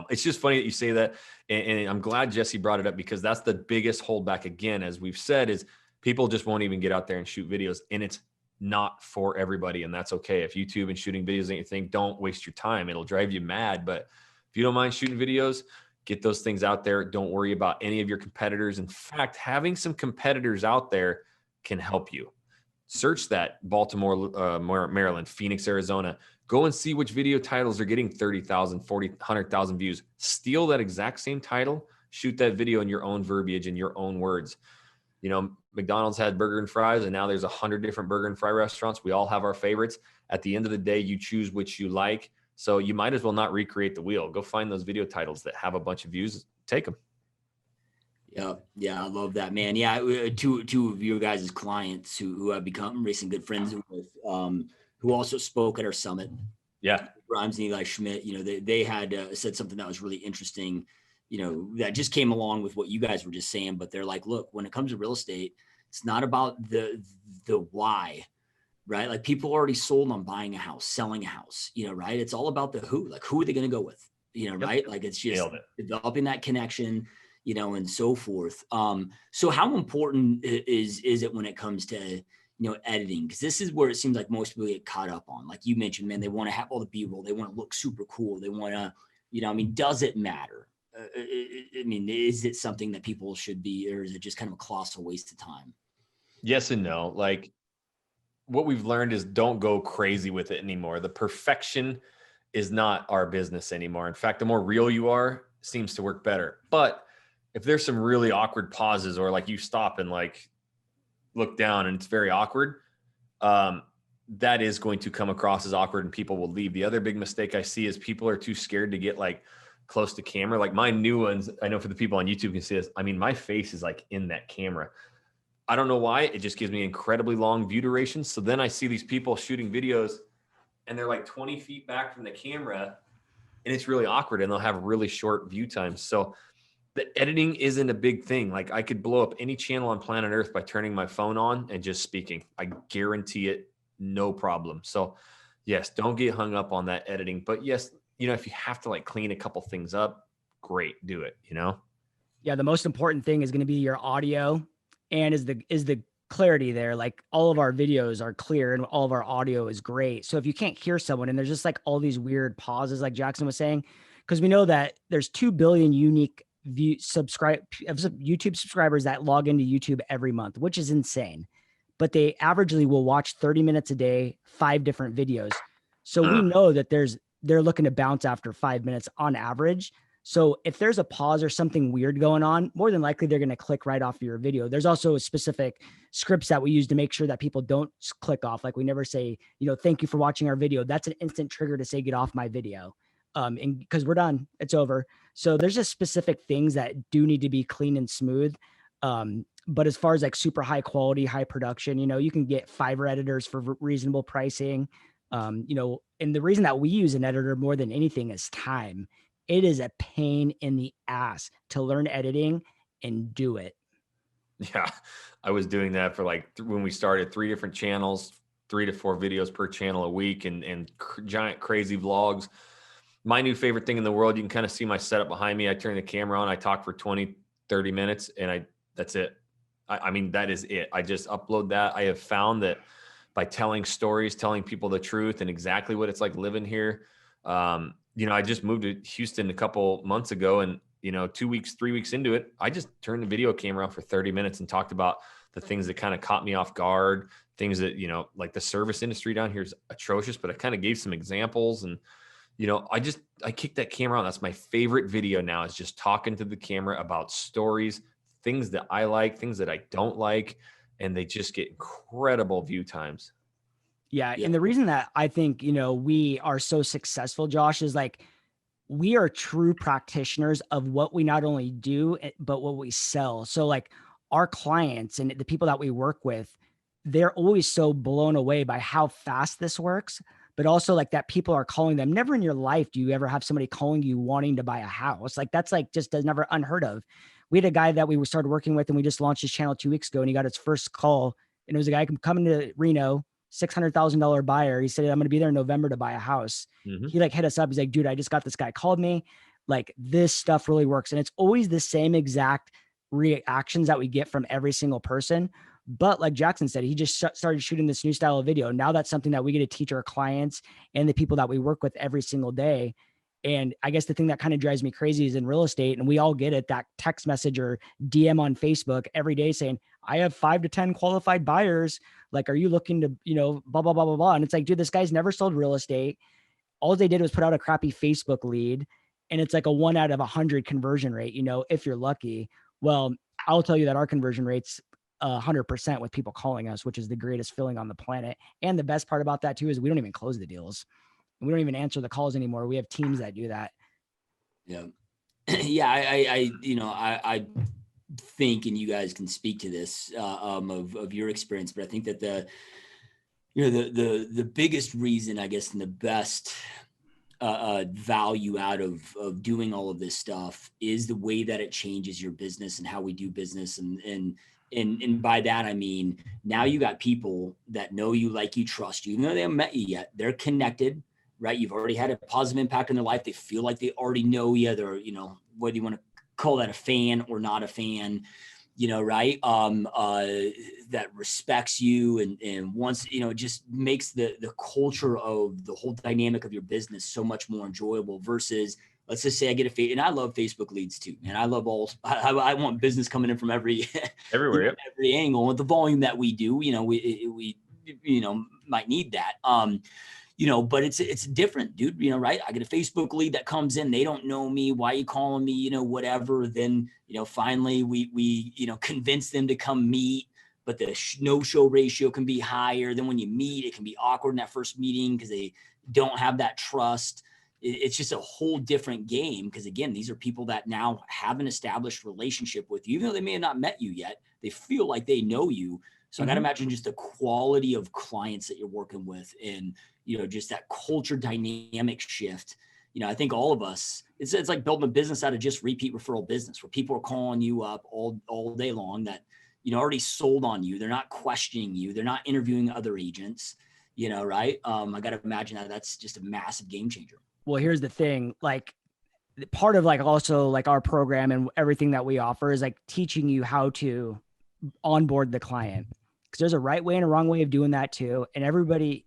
it's just funny that you say that. And I'm glad Jesse brought it up, because that's the biggest holdback, again, as we've said, is people just won't even get out there and shoot videos, and it's not for everybody. And that's okay. If YouTube and shooting videos ain't your thing, don't waste your time. It'll drive you mad. But if you don't mind shooting videos, Get those things out there. Don't worry about any of your competitors. In fact, having some competitors out there can help you. Search that Baltimore, Maryland, Phoenix, Arizona. Go and see which video titles are getting 30,000, 40, 100,000 views. Steal that exact same title, shoot that video in your own verbiage, in your own words. You know, McDonald's had burger and fries, and now there's 100 different burger and fry restaurants. We all have our favorites. At the end of the day, you choose which you like. So you might as well not recreate the wheel. Go find those video titles that have a bunch of views. Take them. Yeah, I love that, man. Yeah, two of your guys' clients who I've become recent good friends with, who also spoke at our summit. Yeah, Grimes and Eli Schmidt. You know, they had said something that was really interesting. You know, that just came along with what you guys were just saying. But they're like, look, when it comes to real estate, it's not about the why, right? Like people already sold on buying a house, selling a house. You know, right? It's all about the who. Like who are they going to go with? You know, right? Like it's just developing that connection. You know, and so forth. So how important is it when it comes to, you know, editing? Because this is where it seems like most people get caught up on. Like you mentioned, man, they want to have all the B-roll. They want to look super cool. They want to, you know, I mean, does it matter? I mean, is it something that people should be, or is it just kind of a colossal waste of time? Yes and no. Like what we've learned is don't go crazy with it anymore. The perfection is not our business anymore. In fact, the more real you are, seems to work better. But if there's some really awkward pauses or like you stop and like look down and it's very awkward, that is going to come across as awkward and people will leave. The other big mistake I see is people are too scared to get like close to camera. Like my new ones, I know for the people on YouTube can see this. I mean, my face is like in that camera. I don't know why. It just gives me incredibly long view durations. So then I see these people shooting videos and they're like 20 feet back from the camera and it's really awkward and they'll have really short view times. So the editing isn't a big thing. Like I could blow up any channel on planet Earth by turning my phone on and just speaking. I guarantee it, no problem. So yes, don't get hung up on that editing. But yes, you know, if you have to like clean a couple things up, great, do it, you know? Yeah, the most important thing is going to be your audio and is the clarity there. Like all of our videos are clear and all of our audio is great. So if you can't hear someone and there's just like all these weird pauses, like Jackson was saying, because we know that there's 2 billion unique YouTube subscribers that log into YouTube every month, which is insane. But they averagely will watch 30 minutes a day, 5 different videos. So we know that they're looking to bounce after 5 minutes on average. So if there's a pause or something weird going on, more than likely they're going to click right off of your video. There's also specific scripts that we use to make sure that people don't click off. Like we never say, you know, thank you for watching our video. That's an instant trigger to say, get off my video. And because we're done, it's over. So there's just specific things that do need to be clean and smooth. But as far as like super high quality, high production, you know, you can get Fiverr editors for reasonable pricing. You know, and the reason that we use an editor more than anything is time. It is a pain in the ass to learn editing and do it. Yeah, I was doing that for like when we started 3 different channels, 3 to 4 videos per channel a week and giant crazy vlogs. My new favorite thing in the world, you can kind of see my setup behind me. I turn the camera on, I talk for 20, 30 minutes and that's it. I mean, that is it. I just upload that. I have found that by telling stories, telling people the truth and exactly what it's like living here. You know, I just moved to Houston a couple months ago and, you know, 2 weeks, 3 weeks into it, I just turned the video camera on for 30 minutes and talked about the things that kind of caught me off guard, things that, you know, like the service industry down here is atrocious, but I kind of gave some examples and, you know, I kicked that camera on. That's my favorite video now is just talking to the camera about stories, things that I like, things that I don't like, and they just get incredible view times. Yeah. And the reason that I think, you know, we are so successful, Josh, is like we are true practitioners of what we not only do, but what we sell. So like our clients and the people that we work with, they're always so blown away by how fast this works. But also like that people are calling them. Never in your life do you ever have somebody calling you wanting to buy a house. Like that's like just never unheard of. We had a guy that we started working with and we just launched his channel 2 weeks ago and he got his first call and it was a guy coming to Reno, $600,000 buyer. He said, I'm going to be there in November to buy a house. Mm-hmm. He like hit us up. He's like, dude, I just got this guy called me. Like this stuff really works. And it's always the same exact reactions that we get from every single person. But like Jackson said, he just started shooting this new style of video. Now that's something that we get to teach our clients and the people that we work with every single day. And I guess the thing that kind of drives me crazy is in real estate, and we all get it, that text message or DM on Facebook every day saying, I have 5 to 10 qualified buyers. Like, are you looking to, blah, blah, blah, blah, blah. And it's like, dude, this guy's never sold real estate. All they did was put out a crappy Facebook lead. And it's like a 1 out of 100 conversion rate, if you're lucky. Well, I'll tell you that our conversion rate's 100% with people calling us, which is the greatest feeling on the planet. And the best part about that too, is we don't even close the deals. We don't even answer the calls anymore. We have teams that do that. Yeah. Yeah. I think, and you guys can speak to this, of your experience, but I think that the biggest reason, I guess, and the best value out of doing all of this stuff is the way that it changes your business and how we do business. And by that, I mean, now you got people that know you, like you, trust you, even though they haven't met you yet. They're connected, right? You've already had a positive impact on their life. They feel like they already know you. They're, whether you want to call that a fan or not a fan, right? That respects you and wants, it just makes the culture of the whole dynamic of your business so much more enjoyable versus, let's just say I get and I love Facebook leads too, man. I love I want business coming in from everywhere, every angle. With the volume that we do, we might need that. But it's different, dude, right? I get a Facebook lead that comes in. They don't know me. Why are you calling me? Whatever. Then, finally we convince them to come meet, but the no-show ratio can be higher. Then when you meet, it can be awkward in that first meeting because they don't have that trust. It's just a whole different game. Because again, these are people that now have an established relationship with you, even though they may have not met you yet. They feel like they know you. So I got to imagine just the quality of clients that you're working with and, just that culture dynamic shift. I think all of us, it's like building a business out of just repeat referral business where people are calling you up all day long that, already sold on you. They're not questioning you. They're not interviewing other agents, right? I got to imagine that's just a massive game changer. Well, here's the thing, like part of also our program and everything that we offer is teaching you how to onboard the client. Because there's a right way and a wrong way of doing that too. And everybody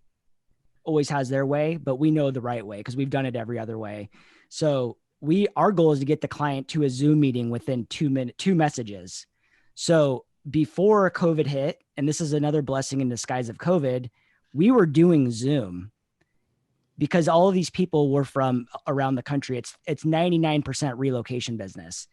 always has their way, but we know the right way because we've done it every other way. So our goal is to get the client to a Zoom meeting within 2 messages. So before COVID hit, and this is another blessing in disguise of COVID, we were doing Zoom because all of these people were from around the country. It's 99% relocation business.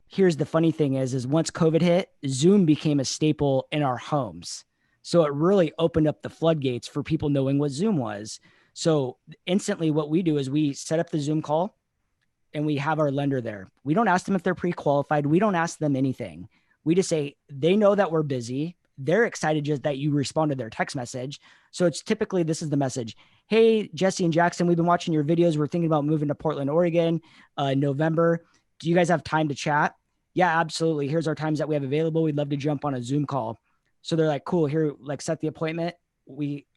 Here's the funny thing is once COVID hit, Zoom became a staple in our homes. So it really opened up the floodgates for people knowing what Zoom was. So instantly what we do is we set up the Zoom call and we have our lender there. We don't ask them if they're pre-qualified. We don't ask them anything. We just say, they know that we're busy. They're excited just that you respond to their text message. So it's typically, this is the message. Hey, Jesse and Jackson, we've been watching your videos. We're thinking about moving to Portland, Oregon, November. Do you guys have time to chat? Yeah, absolutely. Here's our times that we have available. We'd love to jump on a Zoom call. So they're like, cool, here, set the appointment.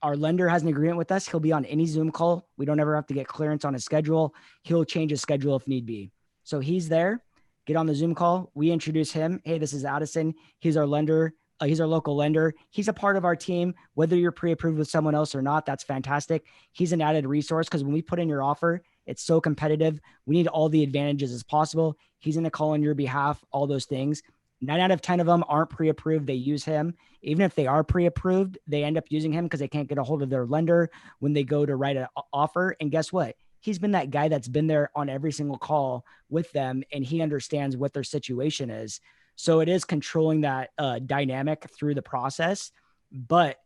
Our lender has an agreement with us. He'll be on any Zoom call. We don't ever have to get clearance on his schedule. He'll change his schedule if need be. So he's there, get on the Zoom call. We introduce him. Hey, this is Addison. He's our lender. He's our local lender. He's a part of our team. Whether you're pre-approved with someone else or not, that's fantastic. He's an added resource because when we put in your offer, it's so competitive. We need all the advantages as possible. He's going to call on your behalf, all those things. 9 out of 10 of them aren't pre-approved. They use him. Even if they are pre-approved, they end up using him because they can't get a hold of their lender when they go to write an offer. And guess what? He's been that guy that's been there on every single call with them, and he understands what their situation is. So it is controlling that dynamic through the process. But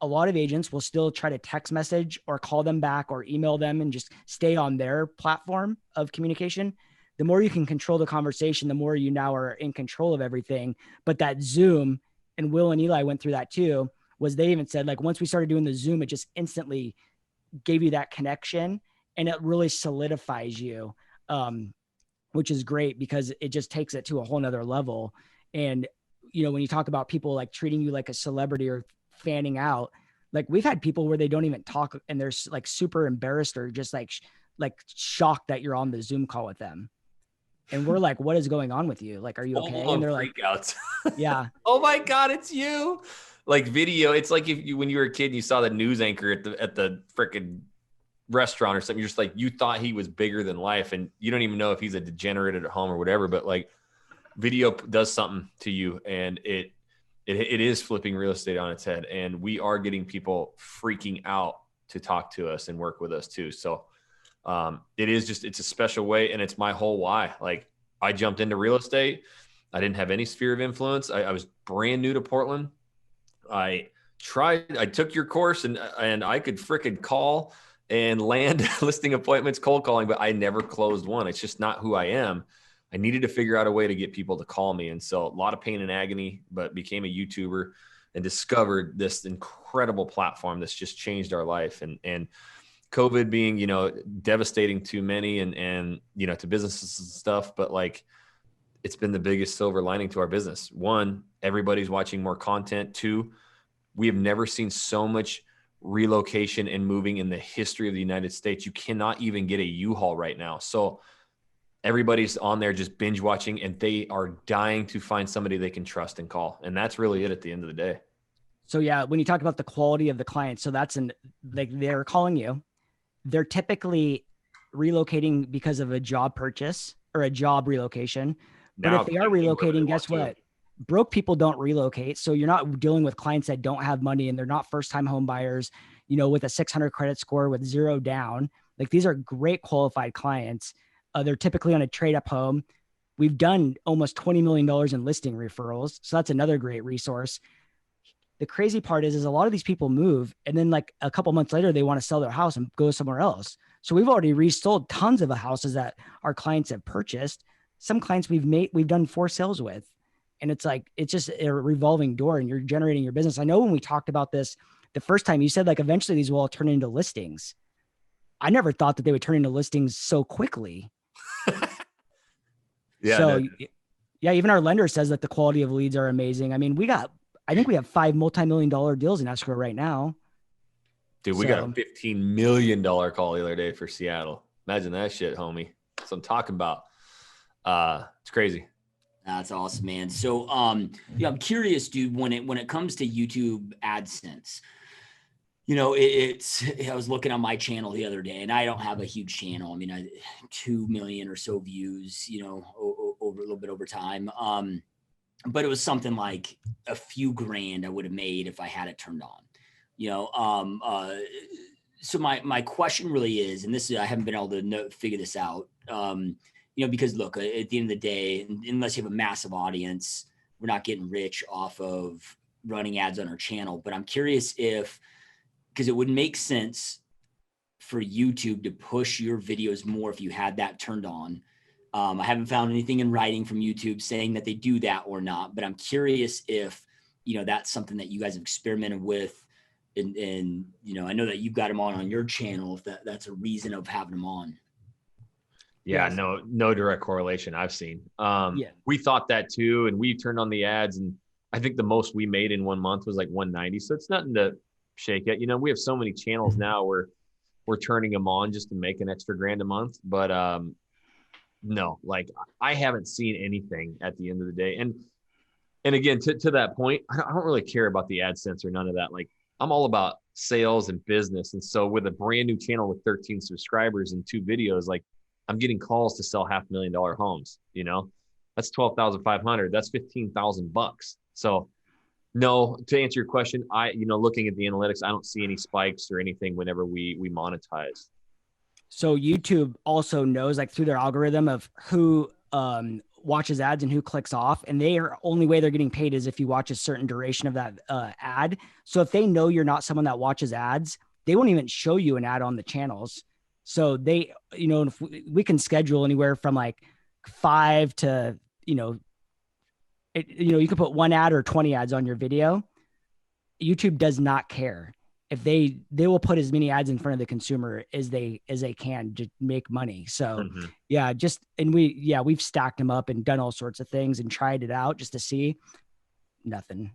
a lot of agents will still try to text message or call them back or email them and just stay on their platform of communication. The more you can control the conversation, the more you now are in control of everything. But that Zoom, and Will and Eli went through that too, was they even said, once we started doing the Zoom, it just instantly gave you that connection and it really solidifies you, which is great because it just takes it to a whole nother level. And, when you talk about people treating you like a celebrity or fanning out, we've had people where they don't even talk and they're super embarrassed or just shocked that you're on the Zoom call with them. And we're like, what is going on with you? Are you okay? And they're like, freakouts. Yeah. Oh my God, it's you. Video. It's like when you were a kid and you saw the news anchor at the freaking restaurant or something. You're just like, you thought he was bigger than life, and you don't even know if he's a degenerate at home or whatever. But like, video does something to you, and it is flipping real estate on its head. And we are getting people freaking out to talk to us and work with us too. So it's a special way, and it's my whole why. Like, I jumped into real estate. I didn't have any sphere of influence. I was brand new to Portland. I took your course, and I could freaking call and land listing appointments, cold calling, but I never closed one. It's just not who I am. I needed to figure out a way to get people to call me. And so a lot of pain and agony, but became a YouTuber and discovered this incredible platform that's just changed our life. And COVID being, devastating to many and to businesses and stuff, but like, it's been the biggest silver lining to our business. One, everybody's watching more content. Two, we have never seen so much relocation and moving in the history of the United States. You cannot even get a U-Haul right now. So everybody's on there just binge watching, and they are dying to find somebody they can trust and call. And that's really it at the end of the day. So yeah, when you talk about the quality of the client, so that's they're calling you, they're typically relocating because of a job purchase or a job relocation. But if they are relocating, guess what? Broke people don't relocate. So you're not dealing with clients that don't have money, and they're not first-time home buyers, with a 600 credit score with 0 down. Like, these are great qualified clients. They're typically on a trade-up home. We've done almost $20 million in listing referrals. So that's another great resource. The crazy part is a lot of these people move, and then like a couple months later, they want to sell their house and go somewhere else. So we've already resold tons of houses that our clients have purchased. Some clients we've done 4 sales with. And it's like, it's just a revolving door, and you're generating your business. I know when we talked about this the first time, you said like eventually these will all turn into listings. I never thought that they would turn into listings so quickly. Yeah. So yeah, even our lender says that the quality of leads are amazing. I mean, I think we have 5 multi-million-dollar deals in escrow right now. Dude, we got a $15 million call the other day for Seattle. Imagine that shit, homie. That's what I'm talking about. It's crazy. That's awesome, man. So, I'm curious, dude, when it comes to YouTube AdSense, I was looking on my channel the other day, and I don't have a huge channel. I mean, 2 million or so views, over a little bit over time. But it was something like a few grand I would have made if I had it turned on, so my question really is, and I haven't been able to figure this out, because look, at the end of the day, unless you have a massive audience, we're not getting rich off of running ads on our channel. But I'm curious because it would make sense for YouTube to push your videos more if you had that turned on. I haven't found anything in writing from YouTube saying that they do that or not, but I'm curious if, that's something that you guys have experimented with. And I know that you've got them on your channel, if that's a reason of having them on. Yeah, no direct correlation I've seen. We thought that too, and we turned on the ads, and I think the most we made in 1 month was like 190. So it's nothing to shake at. We have so many channels now where we're turning them on just to make an extra grand a month. But no, like, I haven't seen anything at the end of the day. And again, to that point, I don't really care about the AdSense or none of that. Like, I'm all about sales and business. And so with a brand new channel with 13 subscribers and 2 videos, like, I'm getting calls to sell $500,000 homes. That's 12,500. That's $15,000. So no, to answer your question, looking at the analytics, I don't see any spikes or anything whenever we monetize. So YouTube also knows, like, through their algorithm of who watches ads and who clicks off, and only way they're getting paid is if you watch a certain duration of that ad. So if they know you're not someone that watches ads, they won't even show you an ad on the channels. So they, if we can schedule anywhere from like 5 to, you can put 1 ad or 20 ads on your video. YouTube does not care. If they will put as many ads in front of the consumer as they can to make money. So we've stacked them up and done all sorts of things and tried it out just to see. Nothing.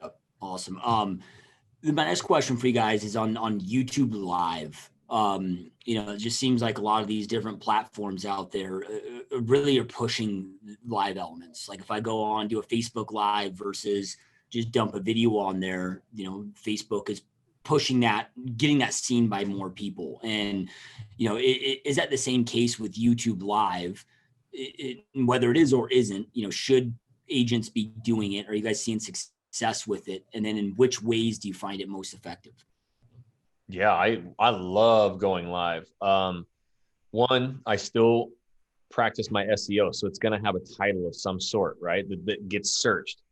Yep. Awesome. My next question for you guys is on YouTube Live. It just seems like a lot of these different platforms out there really are pushing live elements. Like, if I go on, do a Facebook Live versus just dump a video on there, Facebook is pushing that, getting that seen by more people. And, you know, is that the same case with YouTube Live? Whether it is or isn't, you know, should agents be doing it? Are you guys seeing success with it? And then in which ways do you find it most effective? Yeah, I love going live. One, I still practice my SEO, so it's going to have a title of some sort, right? That gets searched.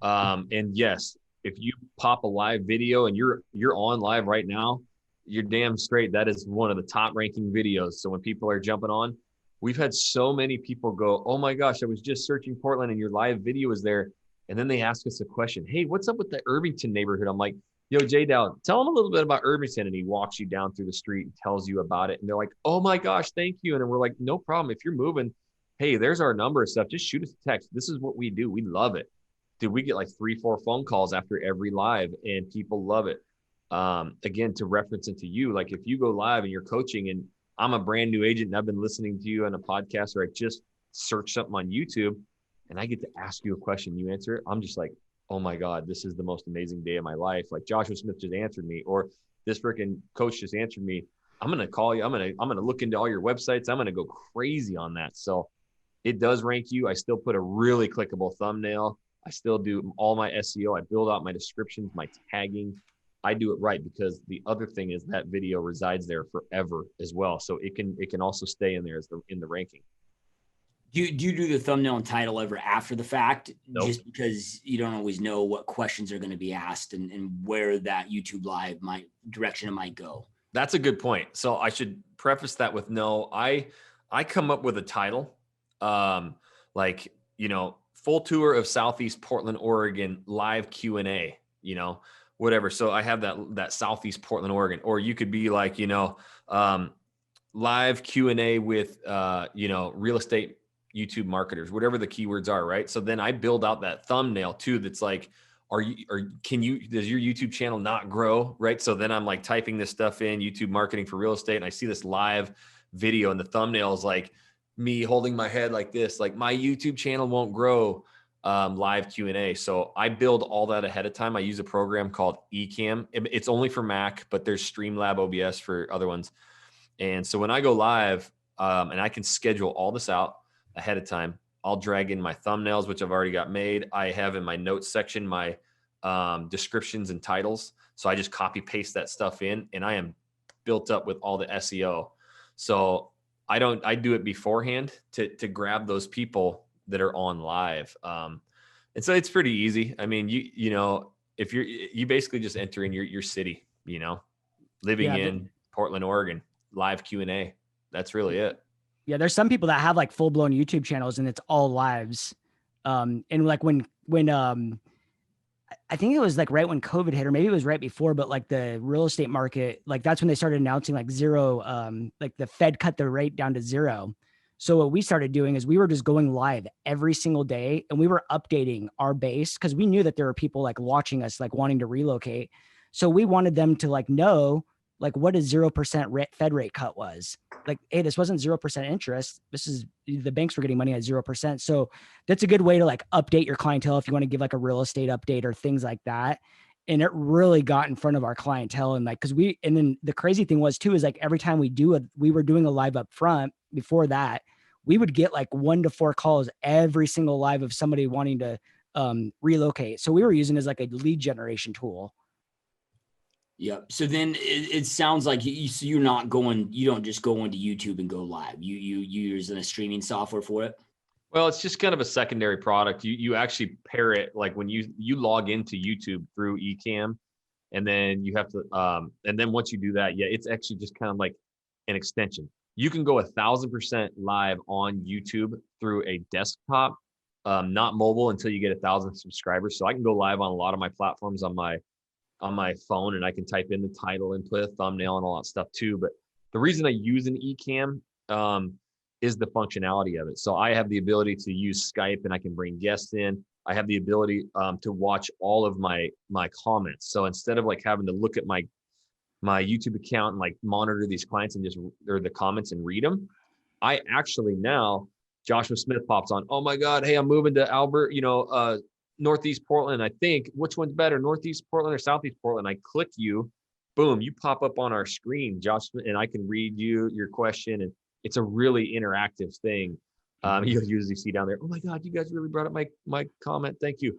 And yes, if you pop a live video and you're on live right now, you're damn straight that is one of the top ranking videos. So when people are jumping on, we've had so many people go, "Oh my gosh, I was just searching Portland and your live video is there." And then they ask us a question, "Hey, what's up with the Irvington neighborhood?" I'm like, "Yo, J-Dow, tell them a little bit about Irvington." And he walks you down through the street and tells you about it. And they're like, "Oh my gosh, thank you." And then we're like, "No problem. If you're moving, hey, there's our number and stuff. Just shoot us a text. This is what we do. We love it." Dude, we get like 3-4 phone calls after every live and people love it. Again, to reference it to you, like if you go live and you're coaching and I'm a brand new agent and I've been listening to you on a podcast, or I just searched something on YouTube and I get to ask you a question, you answer it. I'm just like, "Oh my God, this is the most amazing day of my life." Like Joshua Smith just answered me, or this freaking coach just answered me. I'm going to call you. I'm going to look into all your websites. I'm going to go crazy on that. So it does rank you. I still put a really clickable thumbnail. I still do all my SEO. I build out my descriptions, my tagging. I do it right, because the other thing is that video resides there forever as well. So it can also stay in there as in the ranking. Do you do the thumbnail and title ever after the fact? Nope. Just because you don't always know what questions are going to be asked and where that YouTube Live direction it might go. That's a good point. So I should preface that with no. I come up with a title, like, you know, full tour of Southeast Portland, Oregon, live Q&A, you know, whatever. So I have that Southeast Portland, Oregon, or you could be like, you know, live Q&A with, you know, real estate YouTube marketers, whatever the keywords are. Right. So then I build out that thumbnail too. That's like, does your YouTube channel not grow? Right. So then I'm like typing this stuff in YouTube marketing for real estate. And I see this live video and the thumbnail is like me holding my head like this, like my YouTube channel won't grow, live Q&A. So I build all that ahead of time. I use a program called Ecamm. It's only for Mac, but there's Streamlab OBS for other ones. And so when I go live, and I can schedule all this out ahead of time, I'll drag in my thumbnails, which I've already got made. I have in my notes section, my descriptions and titles. So I just copy paste that stuff in, and I am built up with all the SEO. So I do it beforehand to grab those people that are on live. And so it's pretty easy. I mean, you know, if you basically just enter in your city, you know, living in Portland, Oregon, live Q&A. That's really it. Yeah. There's some people that have like full blown YouTube channels and it's all lives. And like when I think it was like right when COVID hit, or maybe it was right before, but like the real estate market, like that's when they started announcing like zero, like the Fed cut the rate down to 0. So what we started doing is we were just going live every single day and we were updating our base, because we knew that there were people like watching us, like wanting to relocate. So we wanted them to like know like what a 0% Fed rate cut was. Like, hey, this wasn't 0% interest. This is, the banks were getting money at 0%. So that's a good way to like update your clientele if you want to give like a real estate update or things like that. And it really got in front of our clientele. And like, and then the crazy thing was too, is like every time we were doing a live up front before that, we would get like 1 to 4 calls every single live of somebody wanting to relocate. So we were using it as like a lead generation tool. Yeah. So then it sounds like you don't just go into YouTube and go live. You using a streaming software for it? Well, it's just kind of a secondary product. You actually pair it, like when you log into YouTube through Ecamm, and then you have to, and then once you do that, yeah, it's actually just kind of like an extension. You can go 1,000% live on YouTube through a desktop, not mobile, until you get 1,000 subscribers. So I can go live on a lot of my platforms on my phone, and I can type in the title and put a thumbnail and all that stuff too. But the reason I use an Ecamm is the functionality of it. So I have the ability to use Skype, and I can bring guests in. I have the ability to watch all of my comments. So instead of like having to look at my YouTube account and like monitor these clients and or the comments and read them, I actually now, Joshua Smith pops on, "Oh my God, hey, I'm moving to Albert, Northeast Portland. I think, which one's better, Northeast Portland or Southeast Portland?" I click you, boom, you pop up on our screen, Josh, and I can read your question. And it's a really interactive thing. You'll usually see down there, oh my God, you guys really brought up my comment. Thank you.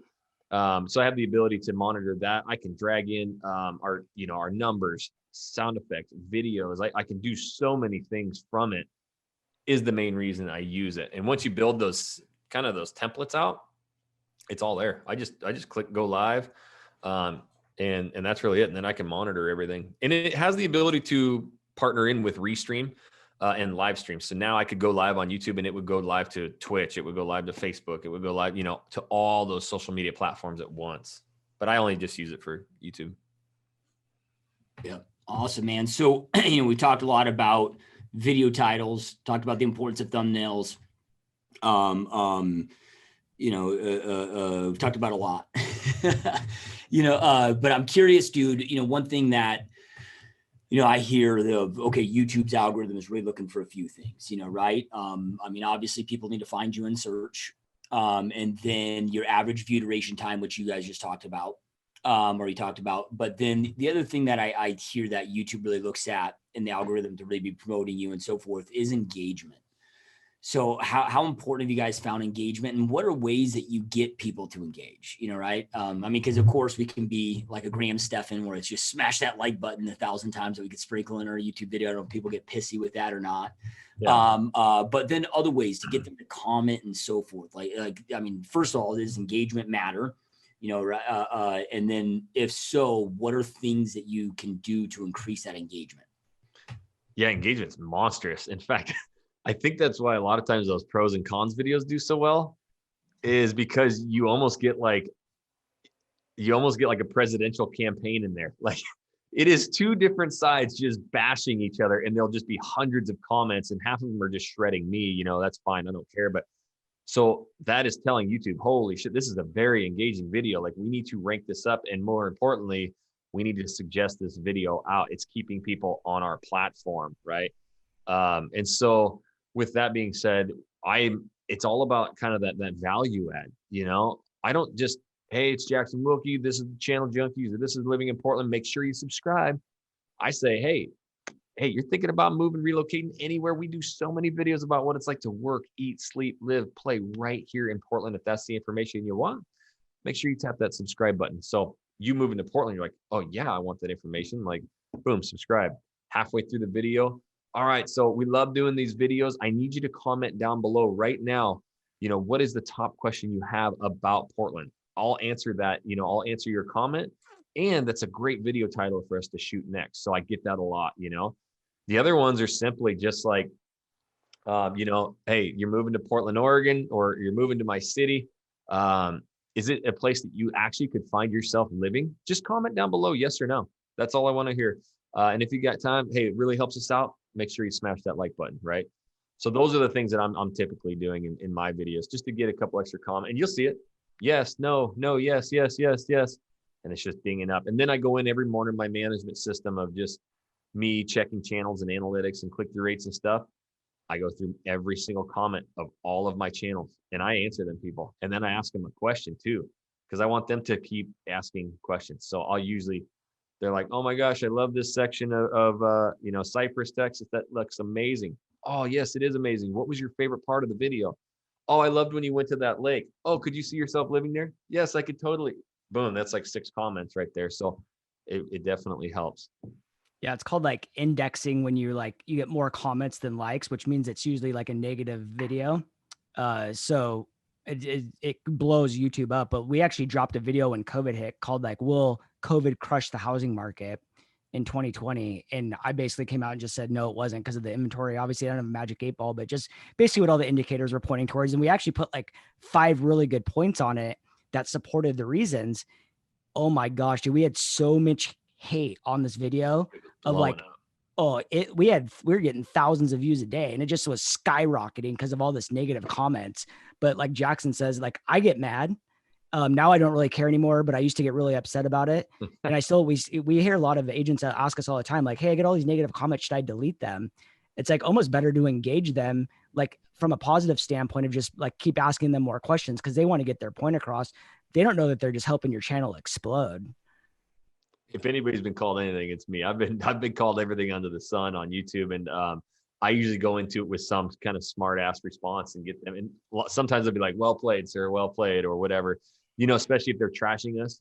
So I have the ability to monitor that. I can drag in our numbers, sound effects, videos. I can do so many things from it, is the main reason I use it. And once you build those templates out, it's all there. I just click go live. And that's really it. And then I can monitor everything. And it has the ability to partner in with Restream and live stream. So now I could go live on YouTube, and it would go live to Twitch. It would go live to Facebook. It would go live, to all those social media platforms at once. But I only just use it for YouTube. Yeah. Awesome, man. So, we talked a lot about video titles, talked about the importance of thumbnails. We've talked about a lot, but I'm curious, dude, one thing that, I hear YouTube's algorithm is really looking for a few things, right? Obviously people need to find you in search. And then your average view duration time, which you guys just talked about, but then the other thing that I hear that YouTube really looks at in the algorithm to really be promoting you and so forth is engagement. So how important have you guys found engagement, and what are ways that you get people to engage, right? Because of course we can be like a Graham Stephan where it's just smash that like button 1,000 times that we could sprinkle in our YouTube video. I don't know if people get pissy with that or not. Yeah. But then other ways to get them to comment and so forth. First of all, does engagement matter? And then if so, what are things that you can do to increase that engagement? Yeah, engagement's monstrous. In fact, I think that's why a lot of times those pros and cons videos do so well, is because you almost get like a presidential campaign in there. Like, it is two different sides just bashing each other, and there'll just be hundreds of comments, and half of them are just shredding me. That's fine. I don't care. But so that is telling YouTube, holy shit, this is a very engaging video. Like, we need to rank this up. And more importantly, we need to suggest this video out. It's keeping people on our platform. Right. And so with that being said, it's all about kind of that value add. I don't just, hey, it's Jackson Wilkey, this is the Channel Junkies, or this is Living in Portland, make sure you subscribe. I say, hey, you're thinking about moving, relocating anywhere. We do so many videos about what it's like to work, eat, sleep, live, play right here in Portland. If that's the information you want, make sure you tap that subscribe button. So you move into Portland, you're like, oh yeah, I want that information. Like, boom, subscribe. Halfway through the video, all right, so we love doing these videos. I need you to comment down below right now. What is the top question you have about Portland? I'll answer that. I'll answer your comment. And that's a great video title for us to shoot next. So I get that a lot. The other ones are simply just like, hey, you're moving to Portland, Oregon, or you're moving to my city. Is it a place that you actually could find yourself living? Just comment down below, yes or no. That's all I want to hear. And if you got time, hey, it really helps us out. Make sure you smash that like button, right? So those are the things that I'm typically doing in my videos, just to get a couple extra comments, and you'll see it. Yes, no, yes, yes, yes, yes. And it's just dinging up. And then I go in every morning, my management system of just me checking channels and analytics and click-through rates and stuff. I go through every single comment of all of my channels, and I answer them, people. And then I ask them a question too, because I want them to keep asking questions. So they're like, oh my gosh, I love this section of Cypress, Texas. That looks amazing. Oh yes, it is amazing. What was your favorite part of the video? Oh, I loved when you went to that lake. Oh, could you see yourself living there? Yes, I could totally. Boom, that's like 6 comments right there. So it definitely helps. Yeah, it's called like indexing when you get more comments than likes, which means it's usually like a negative video. So it blows YouTube up. But we actually dropped a video when COVID hit called like, will COVID crush the housing market in 2020? And I basically came out and just said, no, it wasn't, because of the inventory. Obviously I don't have a magic 8 ball, but just basically what all the indicators were pointing towards. And we actually put like 5 really good points on it that supported the reasons. Oh my gosh, dude, we had so much hate on this video of like, we were getting thousands of views a day, and it just was skyrocketing because of all this negative comments. But like Jackson says, like, I get mad. Now I don't really care anymore, but I used to get really upset about it. And we hear a lot of agents that ask us all the time, like, hey, I get all these negative comments. Should I delete them? It's like almost better to engage them, like from a positive standpoint of just like keep asking them more questions, because they want to get their point across. They don't know that they're just helping your channel explode. If anybody's been called anything, it's me. I've been called everything under the sun on YouTube, and I usually go into it with some kind of smart ass response and get them. And sometimes they'll be like, "Well played, sir. Well played," or whatever. Especially if they're trashing us.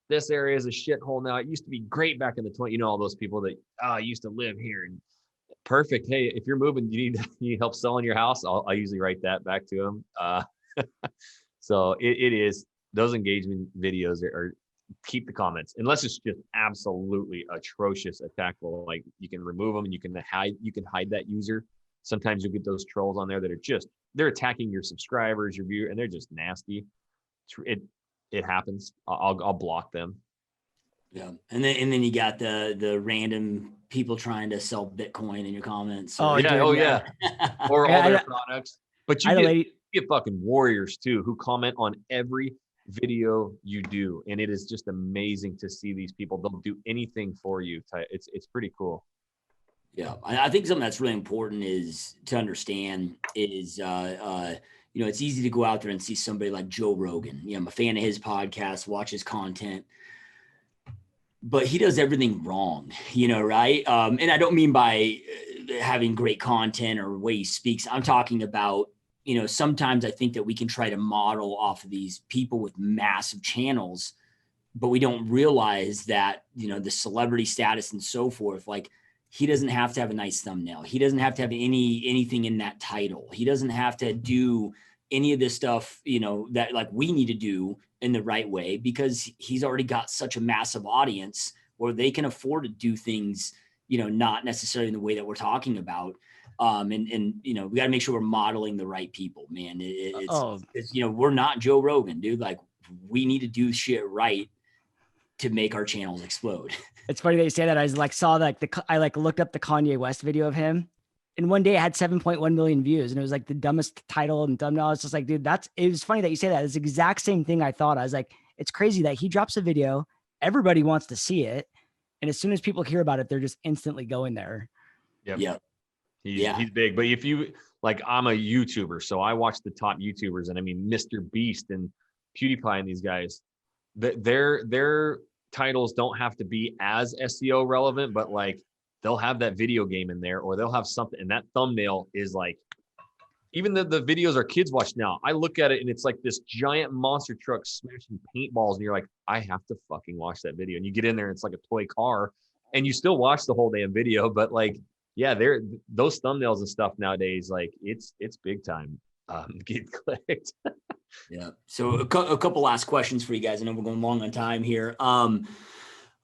This area is a shithole now. It used to be great back in the 20. All those people that used to live here. And perfect. Hey, if you're moving, you need help selling your house. I usually write that back to them. So it is, those engagement videos are keep the comments, unless it's just absolutely atrocious, attackable. Like, you can remove them and you can hide that user. Sometimes you'll get those trolls on there that are they're attacking your subscribers, your viewer, and they're just nasty. It happens. I'll block them. Yeah, and then you got the random people trying to sell Bitcoin in your comments. Oh yeah. Or all their products. But you get fucking warriors too, who comment on every video you do, and it is just amazing to see these people. They'll do anything for you. It's pretty cool. Yeah, I think something that's really important is to understand is it's easy to go out there and see somebody like Joe Rogan. I'm a fan of his podcast, watch his content, but he does everything wrong, right? And I don't mean by having great content or way he speaks. I'm talking about, sometimes I think that we can try to model off of these people with massive channels, but we don't realize that, the celebrity status and so forth, like, he doesn't have to have a nice thumbnail. He doesn't have to have anything in that title. He doesn't have to do any of this stuff, that like we need to do in the right way, because he's already got such a massive audience where they can afford to do things, not necessarily in the way that we're talking about. And we got to make sure we're modeling the right people, man. It's we're not Joe Rogan, dude. Like, we need to do shit right to make our channels explode. It's funny that you say that. I looked up the Kanye West video of him, and one day it had 7.1 million views, and it was like the dumbest title and thumbnail. It's just like, dude, it was funny that you say that. It's the exact same thing I thought. I was like, it's crazy that he drops a video, everybody wants to see it, and as soon as people hear about it, they're just instantly going there. Yep. He's big. But if you like, I'm a YouTuber, so I watch the top YouTubers, and I mean, Mr. Beast and PewDiePie and these guys, their titles don't have to be as SEO relevant, but like, they'll have that video game in there, or they'll have something, and that thumbnail is like, even the videos our kids watch now, I look at it and it's like this giant monster truck smashing paintballs, and you're like, I have to fucking watch that video. And you get in there and it's like a toy car, and you still watch the whole damn video. But like, yeah, those thumbnails and stuff nowadays, like, it's big time. Get clicked. Yeah. So a couple last questions for you guys. I know we're going long on time here.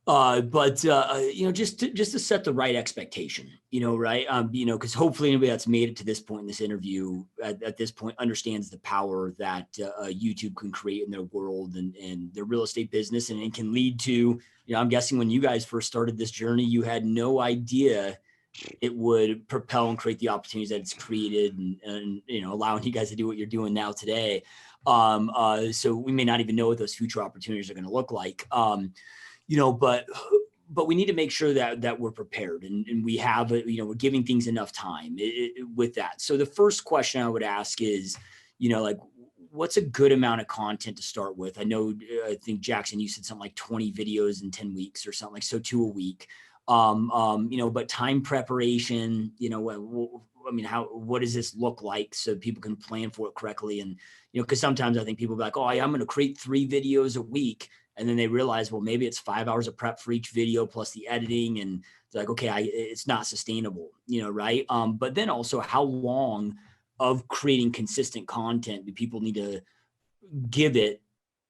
Just to set the right expectation, right. Cause hopefully anybody that's made it to this point in this interview at this point understands the power that YouTube can create in their world and their real estate business. And it can lead to, I'm guessing when you guys first started this journey, you had no idea it would propel and create the opportunities that it's created and allowing you guys to do what you're doing now today. So we may not even know what those future opportunities are going to look like. But we need to make sure that we're prepared and we have, we're giving things enough time with that. So the first question I would ask is, what's a good amount of content to start with? I think Jackson, you said something like 20 videos in 10 weeks or something like, so 2 a week. But time preparation, what does this look like so people can plan for it correctly? And, cause sometimes I think people be like, oh, I'm going to create 3 videos a week. And then they realize, well, maybe it's 5 hours of prep for each video plus the editing. And it's like, okay, it's not sustainable, right. But then also, how long of creating consistent content do people need to give it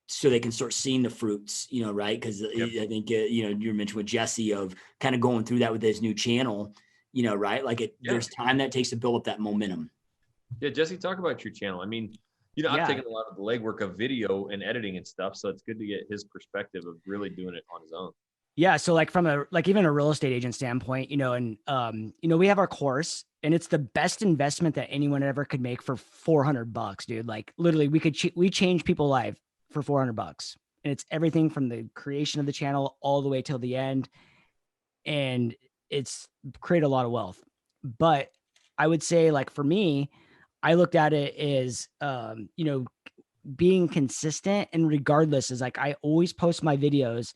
so they can start seeing the fruits, right? Because I think, you mentioned with Jesse of kind of going through that with his new channel, right? Like there's time that takes to build up that momentum. Yeah, Jesse, talk about your channel. I mean, I've taken a lot of the legwork of video and editing and stuff, so it's good to get his perspective of really doing it on his own. Yeah, so like from even a real estate agent standpoint, we have our course, and it's the best investment that anyone ever could make for $400, dude. Like literally, we change people's life for $400, and it's everything from the creation of the channel all the way till the end, and it's create a lot of wealth. But I would say, like, for me, I looked at it as being consistent, and regardless is like, I always post my videos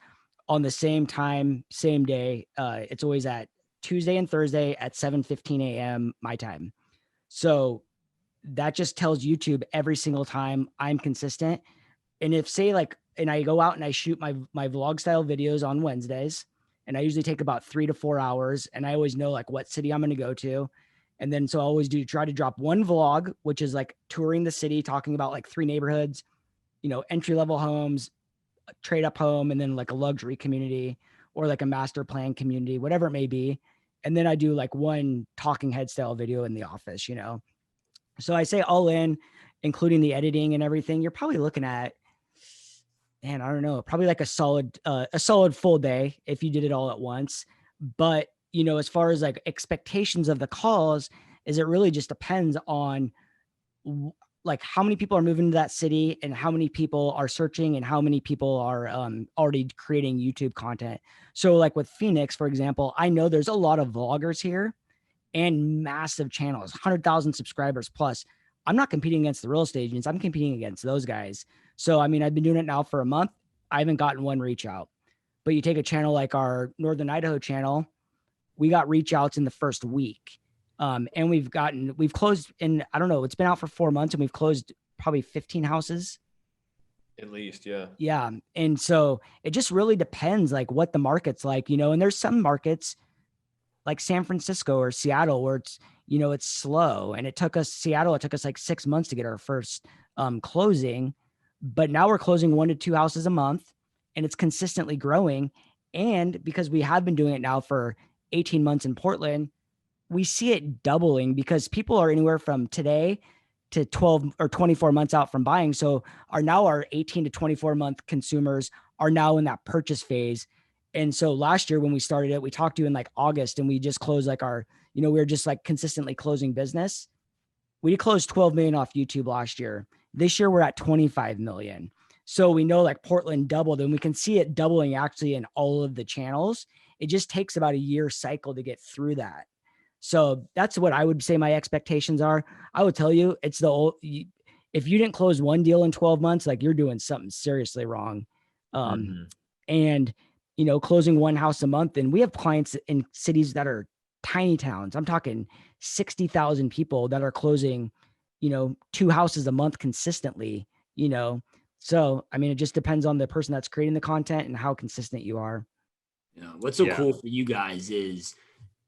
on the same time, same day. It's always at Tuesday and Thursday at 7:15 a.m. my time. So that just tells YouTube every single time I'm consistent. And if say like, and I go out and I shoot my vlog style videos on Wednesdays, and I usually take about 3 to 4 hours, and I always know like what city I'm going to go to. And then, so I always try to drop one vlog, which is like touring the city, talking about like 3 neighborhoods, entry-level homes, a trade up home, and then like a luxury community or like a master plan community, whatever it may be. And then I do like one talking head style video in the office, So I say all in, including the editing and everything, you're probably looking at, man, I don't know, probably like a solid full day if you did it all at once. But, as far as like expectations of the calls, is it really just depends on like how many people are moving to that city and how many people are searching and how many people are already creating YouTube content. So like with Phoenix, for example, I know there's a lot of vloggers here and massive channels, 100,000 subscribers plus. I'm not competing against the real estate agents. I'm competing against those guys. So, I mean, I've been doing it now for a month. I haven't gotten one reach out. But you take a channel like our Northern Idaho channel, we got reach outs in the first week. And we've closed in, I don't know, it's been out for 4 months and we've closed probably 15 houses. At least, yeah. Yeah. And so it just really depends like what the market's like, and there's some markets like San Francisco or Seattle where it's slow. And it took us like 6 months to get our first closing, but now we're closing 1 to 2 houses a month and it's consistently growing. And because we have been doing it now for 18 months in Portland, we see it doubling because people are anywhere from today to 12 or 24 months out from buying. So our 18 to 24 month consumers are now in that purchase phase. And so last year when we started it, we talked to you in like August and we just closed like we were just like consistently closing business. We closed 12 million off YouTube last year. This year we're at 25 million. So we know like Portland doubled and we can see it doubling actually in all of the channels. It just takes about a year cycle to get through that. So that's what I would say my expectations are. I would tell you if you didn't close one deal in 12 months, like you're doing something seriously wrong. And, closing one house a month. And we have clients in cities that are tiny towns. I'm talking 60,000 people that are closing, 2 houses a month consistently, So, I mean, it just depends on the person that's creating the content and how consistent you are. What's so cool for you guys is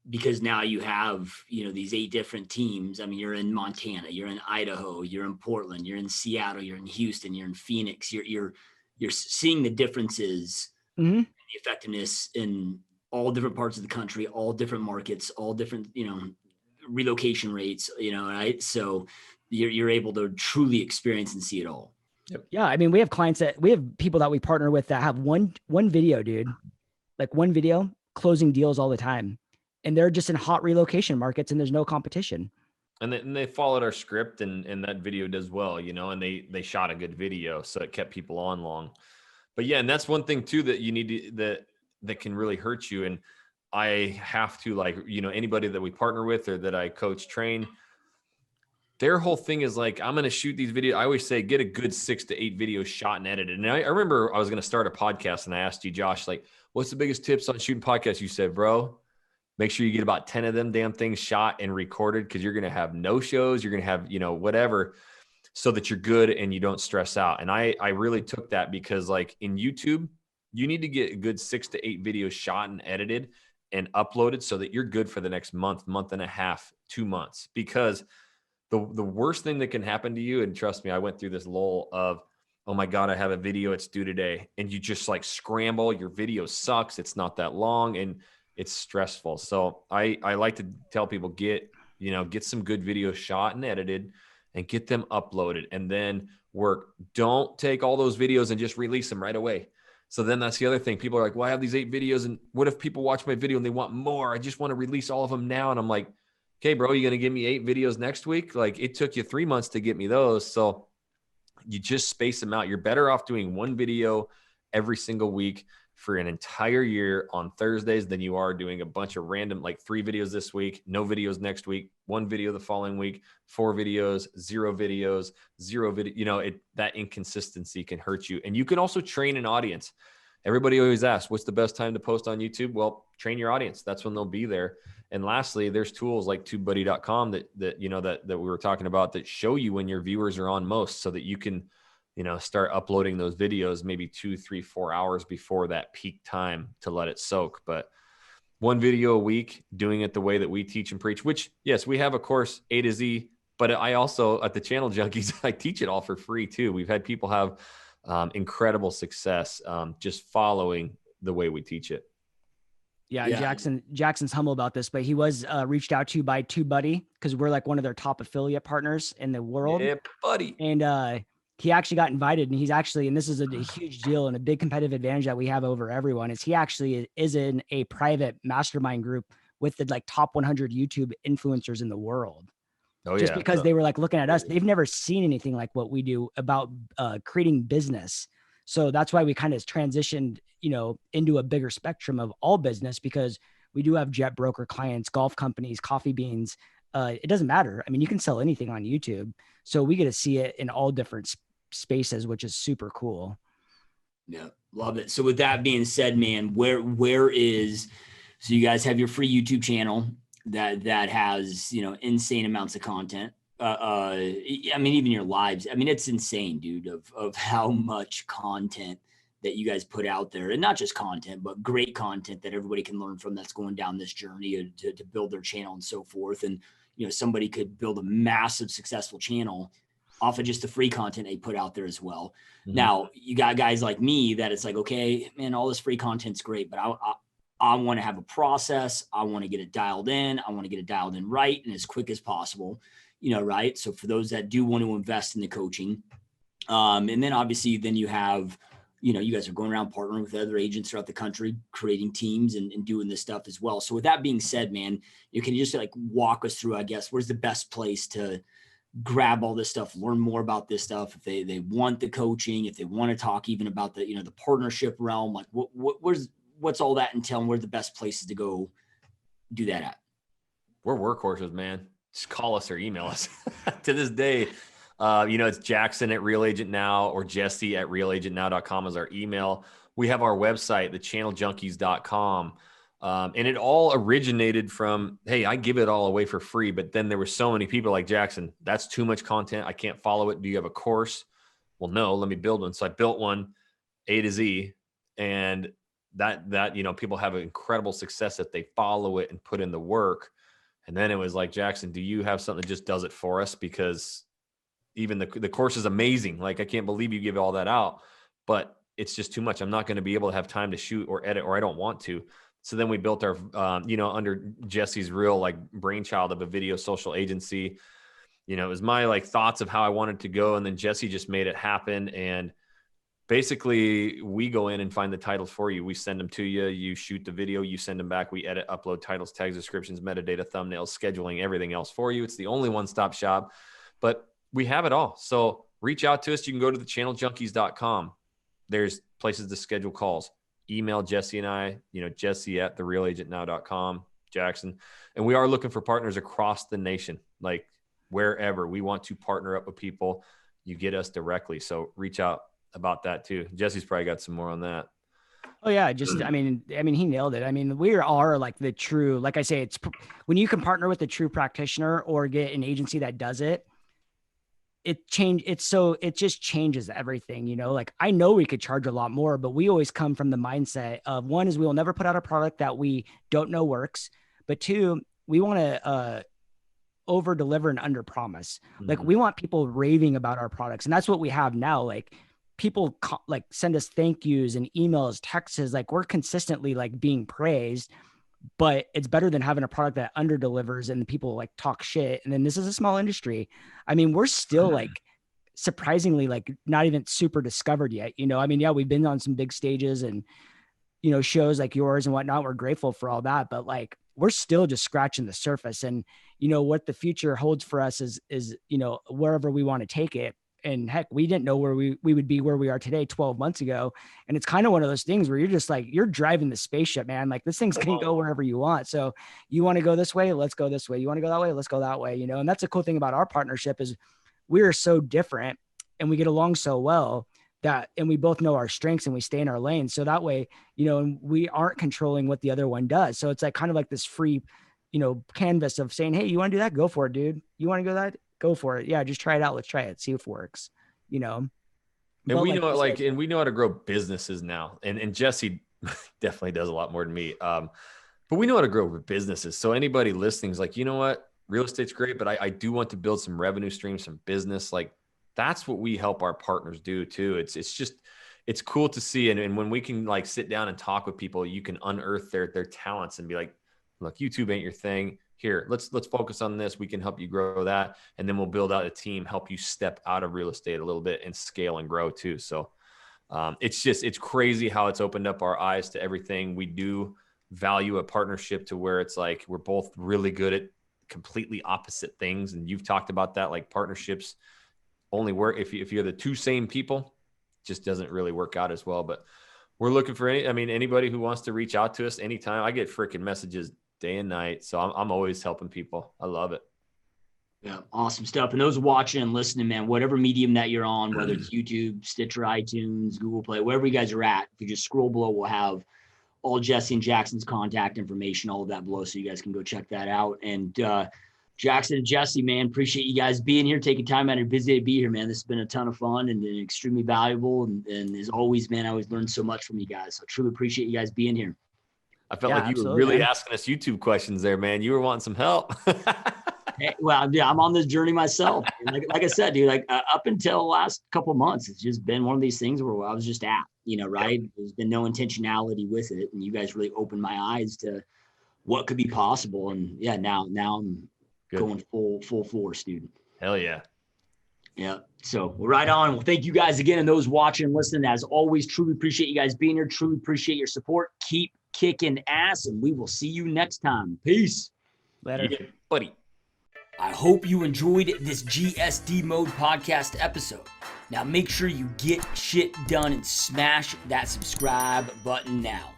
because now you have, these 8 different teams. I mean, you're in Montana, you're in Idaho, you're in Portland, you're in Seattle, you're in Houston, you're in Phoenix. You're seeing the differences, the effectiveness in all different parts of the country, all different markets, all different, relocation rates, right? So you're able to truly experience and see it all. Yep. Yeah. I mean, we have people that we partner with that have one video, dude, like one video closing deals all the time. And they're just in hot relocation markets and there's no competition. And they followed our script and that video does well, and they shot a good video. So it kept people on long. But yeah, and that's one thing too, that you need to, that can really hurt you. And I have to anybody that we partner with or that I coach, train, their whole thing is like, I'm going to shoot these videos. I always say, get a good 6 to 8 videos shot and edited. And I remember I was going to start a podcast and I asked you, Josh, like, what's the biggest tips on shooting podcasts? You said, bro, make sure you get about 10 of them damn things shot and recorded because you're going to have no shows. You're going to have, whatever, so that you're good and you don't stress out. And I really took that because like in YouTube, you need to get a good 6 to 8 videos shot and edited and uploaded so that you're good for the next month and a half, 2 months. Because the worst thing that can happen to you, and trust me, I went through this lull of, oh my God, I have a video, it's due today. And you just like scramble, your video sucks. It's not that long and it's stressful. So I like to tell people, get some good videos shot and edited and get them uploaded and then work. Don't take all those videos and just release them right away. So then that's the other thing. People are like, well, I have these 8 videos and what if people watch my video and they want more? I just want to release all of them now. And I'm like, okay, bro, you going to give me 8 videos next week? Like it took you 3 months to get me those. So you just space them out. You're better off doing one video every single week for an entire year on Thursdays than you are doing a bunch of random, like 3 videos this week, no videos next week, 1 video the following week, 4 videos, 0 videos, 0 video. That inconsistency can hurt you. And you can also train an audience. everybody always asks, what's the best time to post on YouTube? Well, train your audience. That's when they'll be there. And lastly, there's tools like TubeBuddy.com that we were talking about that show you when your viewers are on most, so that you can, start uploading those videos maybe 2, 3, 4 hours before that peak time to let it soak. But one video a week, doing it the way that we teach and preach, which, yes, we have a course A to Z, but I also, at the Channel Junkies, I teach it all for free too. We've had people have incredible success just following the way we teach it. Yeah, Jackson's humble about this, but he was reached out to by TubeBuddy because we're like one of their top affiliate partners in the world. Yeah, buddy. And he actually got invited, and he's actually, and this is a huge deal and a big competitive advantage that we have over everyone, is he actually is in a private mastermind group with the like top 100 YouTube influencers in the world. Oh, just because they were like looking at us, they've never seen anything like what we do about creating business. So that's why we kind of transitioned, into a bigger spectrum of all business, because we do have jet broker clients, golf companies, coffee beans. It doesn't matter. I mean, you can sell anything on YouTube. So we get to see it in all different spaces, which is super cool. Yeah, love it. So with that being said, man, so you guys have your free YouTube channel that has, insane amounts of content. I mean, even your lives, I mean, it's insane, dude, of how much content that you guys put out there, and not just content, but great content that everybody can learn from, that's going down this journey to build their channel and so forth. And, somebody could build a massive successful channel off of just the free content they put out there as well. Mm-hmm. Now you got guys like me that it's like, okay, man, all this free content's great, but I want to have a process. I want to get it dialed in. I want to get it dialed in right and as quick as possible, right? So for those that do want to invest in the coaching, and then obviously then you have, you guys are going around partnering with other agents throughout the country, creating teams and doing this stuff as well. So with that being said, man, you can just like walk us through, I guess, where's the best place to grab all this stuff, learn more about this stuff. If they want the coaching, if they want to talk even about the, the partnership realm, like what's all that entail, and where's the best places to go do that at? We're workhorses, man. Just call us or email us. To this day, it's Jackson at Real Agent Now or Jesse at realagentnow.com is our email. We have our website, thechanneljunkies.com. And it all originated from, hey, I give it all away for free. But then there were so many people like, Jackson, that's too much content. I can't follow it. Do you have a course? Well, no, let me build one. So I built one A to Z, and that people have incredible success if they follow it and put in the work. And then it was like, Jackson, do you have something that just does it for us? Because even the course is amazing. Like, I can't believe you give all that out, but it's just too much. I'm not going to be able to have time to shoot or edit, or I don't want to. So then we built our, under Jesse's real like brainchild of a video social agency. It was my like thoughts of how I wanted to go. And then Jesse just made it happen. And basically we go in and find the titles for you. We send them to you. You shoot the video, you send them back. We edit, upload titles, tags, descriptions, metadata, thumbnails, scheduling, everything else for you. It's the only one-stop shop, but we have it all. So reach out to us. You can go to thechanneljunkies.com. There's places to schedule calls. Email Jesse and I, Jesse at therealagentnow.com, Jackson. And we are looking for partners across the nation, like wherever we want to partner up with people, you get us directly. So reach out about that too. Jesse's probably got some more on that. Oh yeah. Just, I mean, he nailed it. I mean, we are like the true, like I say, it's when you can partner with a true practitioner or get an agency that does it, it just changes everything, like I know we could charge a lot more, but we always come from the mindset of, one is we will never put out a product that we don't know works, but two, we want to over deliver and under promise. Mm-hmm. Like we want people raving about our products. And that's what we have now. Like people like send us thank yous and emails, texts, like we're consistently like being praised, but it's better than having a product that under delivers and people like talk shit. And then this is a small industry. I mean, we're still like surprisingly like not even super discovered yet. Yeah, we've been on some big stages and, shows like yours and whatnot. We're grateful for all that, but like, we're still just scratching the surface. And, what the future holds for us is, wherever we want to take it. And heck, we didn't know where we would be where we are today 12 months ago. And it's kind of one of those things where you're just like, you're driving the spaceship, man. Like this thing's can go wherever you want. So you want to go this way, let's go this way. You want to go that way, let's go that way. And that's a cool thing about our partnership is we are so different and we get along so well and we both know our strengths and we stay in our lane. So that way, you know, and we aren't controlling what the other one does. So it's like kind of like this free, you know, canvas of saying, hey, you want to do that? Go for it, dude. You want to go that? Go for it. Yeah. Just try it out. Let's try it. See if it works, you know? And But we like know, you like, said- and we know how to grow businesses now. And Jesse definitely does a lot more than me. But we know how to grow businesses. So anybody listening is like, you know what? Real estate's great, but I do want to build some revenue streams, some business. Like that's what we help our partners do too. It's cool to see. And when we can like sit down and talk with people, you can unearth their talents and be like, look, YouTube ain't your thing. Here, let's focus on this. We can help you grow that. And then we'll build out a team, help you step out of real estate a little bit and scale and grow too. So it's crazy how it's opened up our eyes to everything. We do value a partnership to where it's like, we're both really good at completely opposite things. And you've talked about that, like partnerships only work if you're the two same people, it just doesn't really work out as well. But we're looking for anybody who wants to reach out to us anytime. I get freaking messages day and night. So I'm always helping people. I love it. Yeah, awesome stuff. And those watching and listening, man, whatever medium that you're on, whether it's YouTube, Stitcher, iTunes, Google Play, wherever you guys are at, if you just scroll below, we'll have all Jesse and Jackson's contact information, all of that below, so you guys can go check that out. And Jackson and Jesse, man, appreciate you guys being here, taking time out of your busy day to be here, man. This has been a ton of fun and extremely valuable. And as always, man, I always learn so much from you guys. So truly appreciate you guys being here. I felt like you were really asking us YouTube questions there, man. You were wanting some help. Hey, well, yeah, I'm on this journey myself. Like I said, dude, like up until the last couple of months, it's just been one of these things where I was just at, you know, right? Yep. There's been no intentionality with it. And you guys really opened my eyes to what could be possible. And yeah, now I'm going full force, dude. Hell yeah. Yeah. So we're right on. Well, thank you guys again. And those watching and listening, as always, truly appreciate you guys being here. Truly appreciate your support. Keep kicking ass, and we will see you next time. Peace. Later. Yeah, buddy. I hope you enjoyed this GSD Mode podcast episode. Now make sure you get shit done and smash that subscribe button now.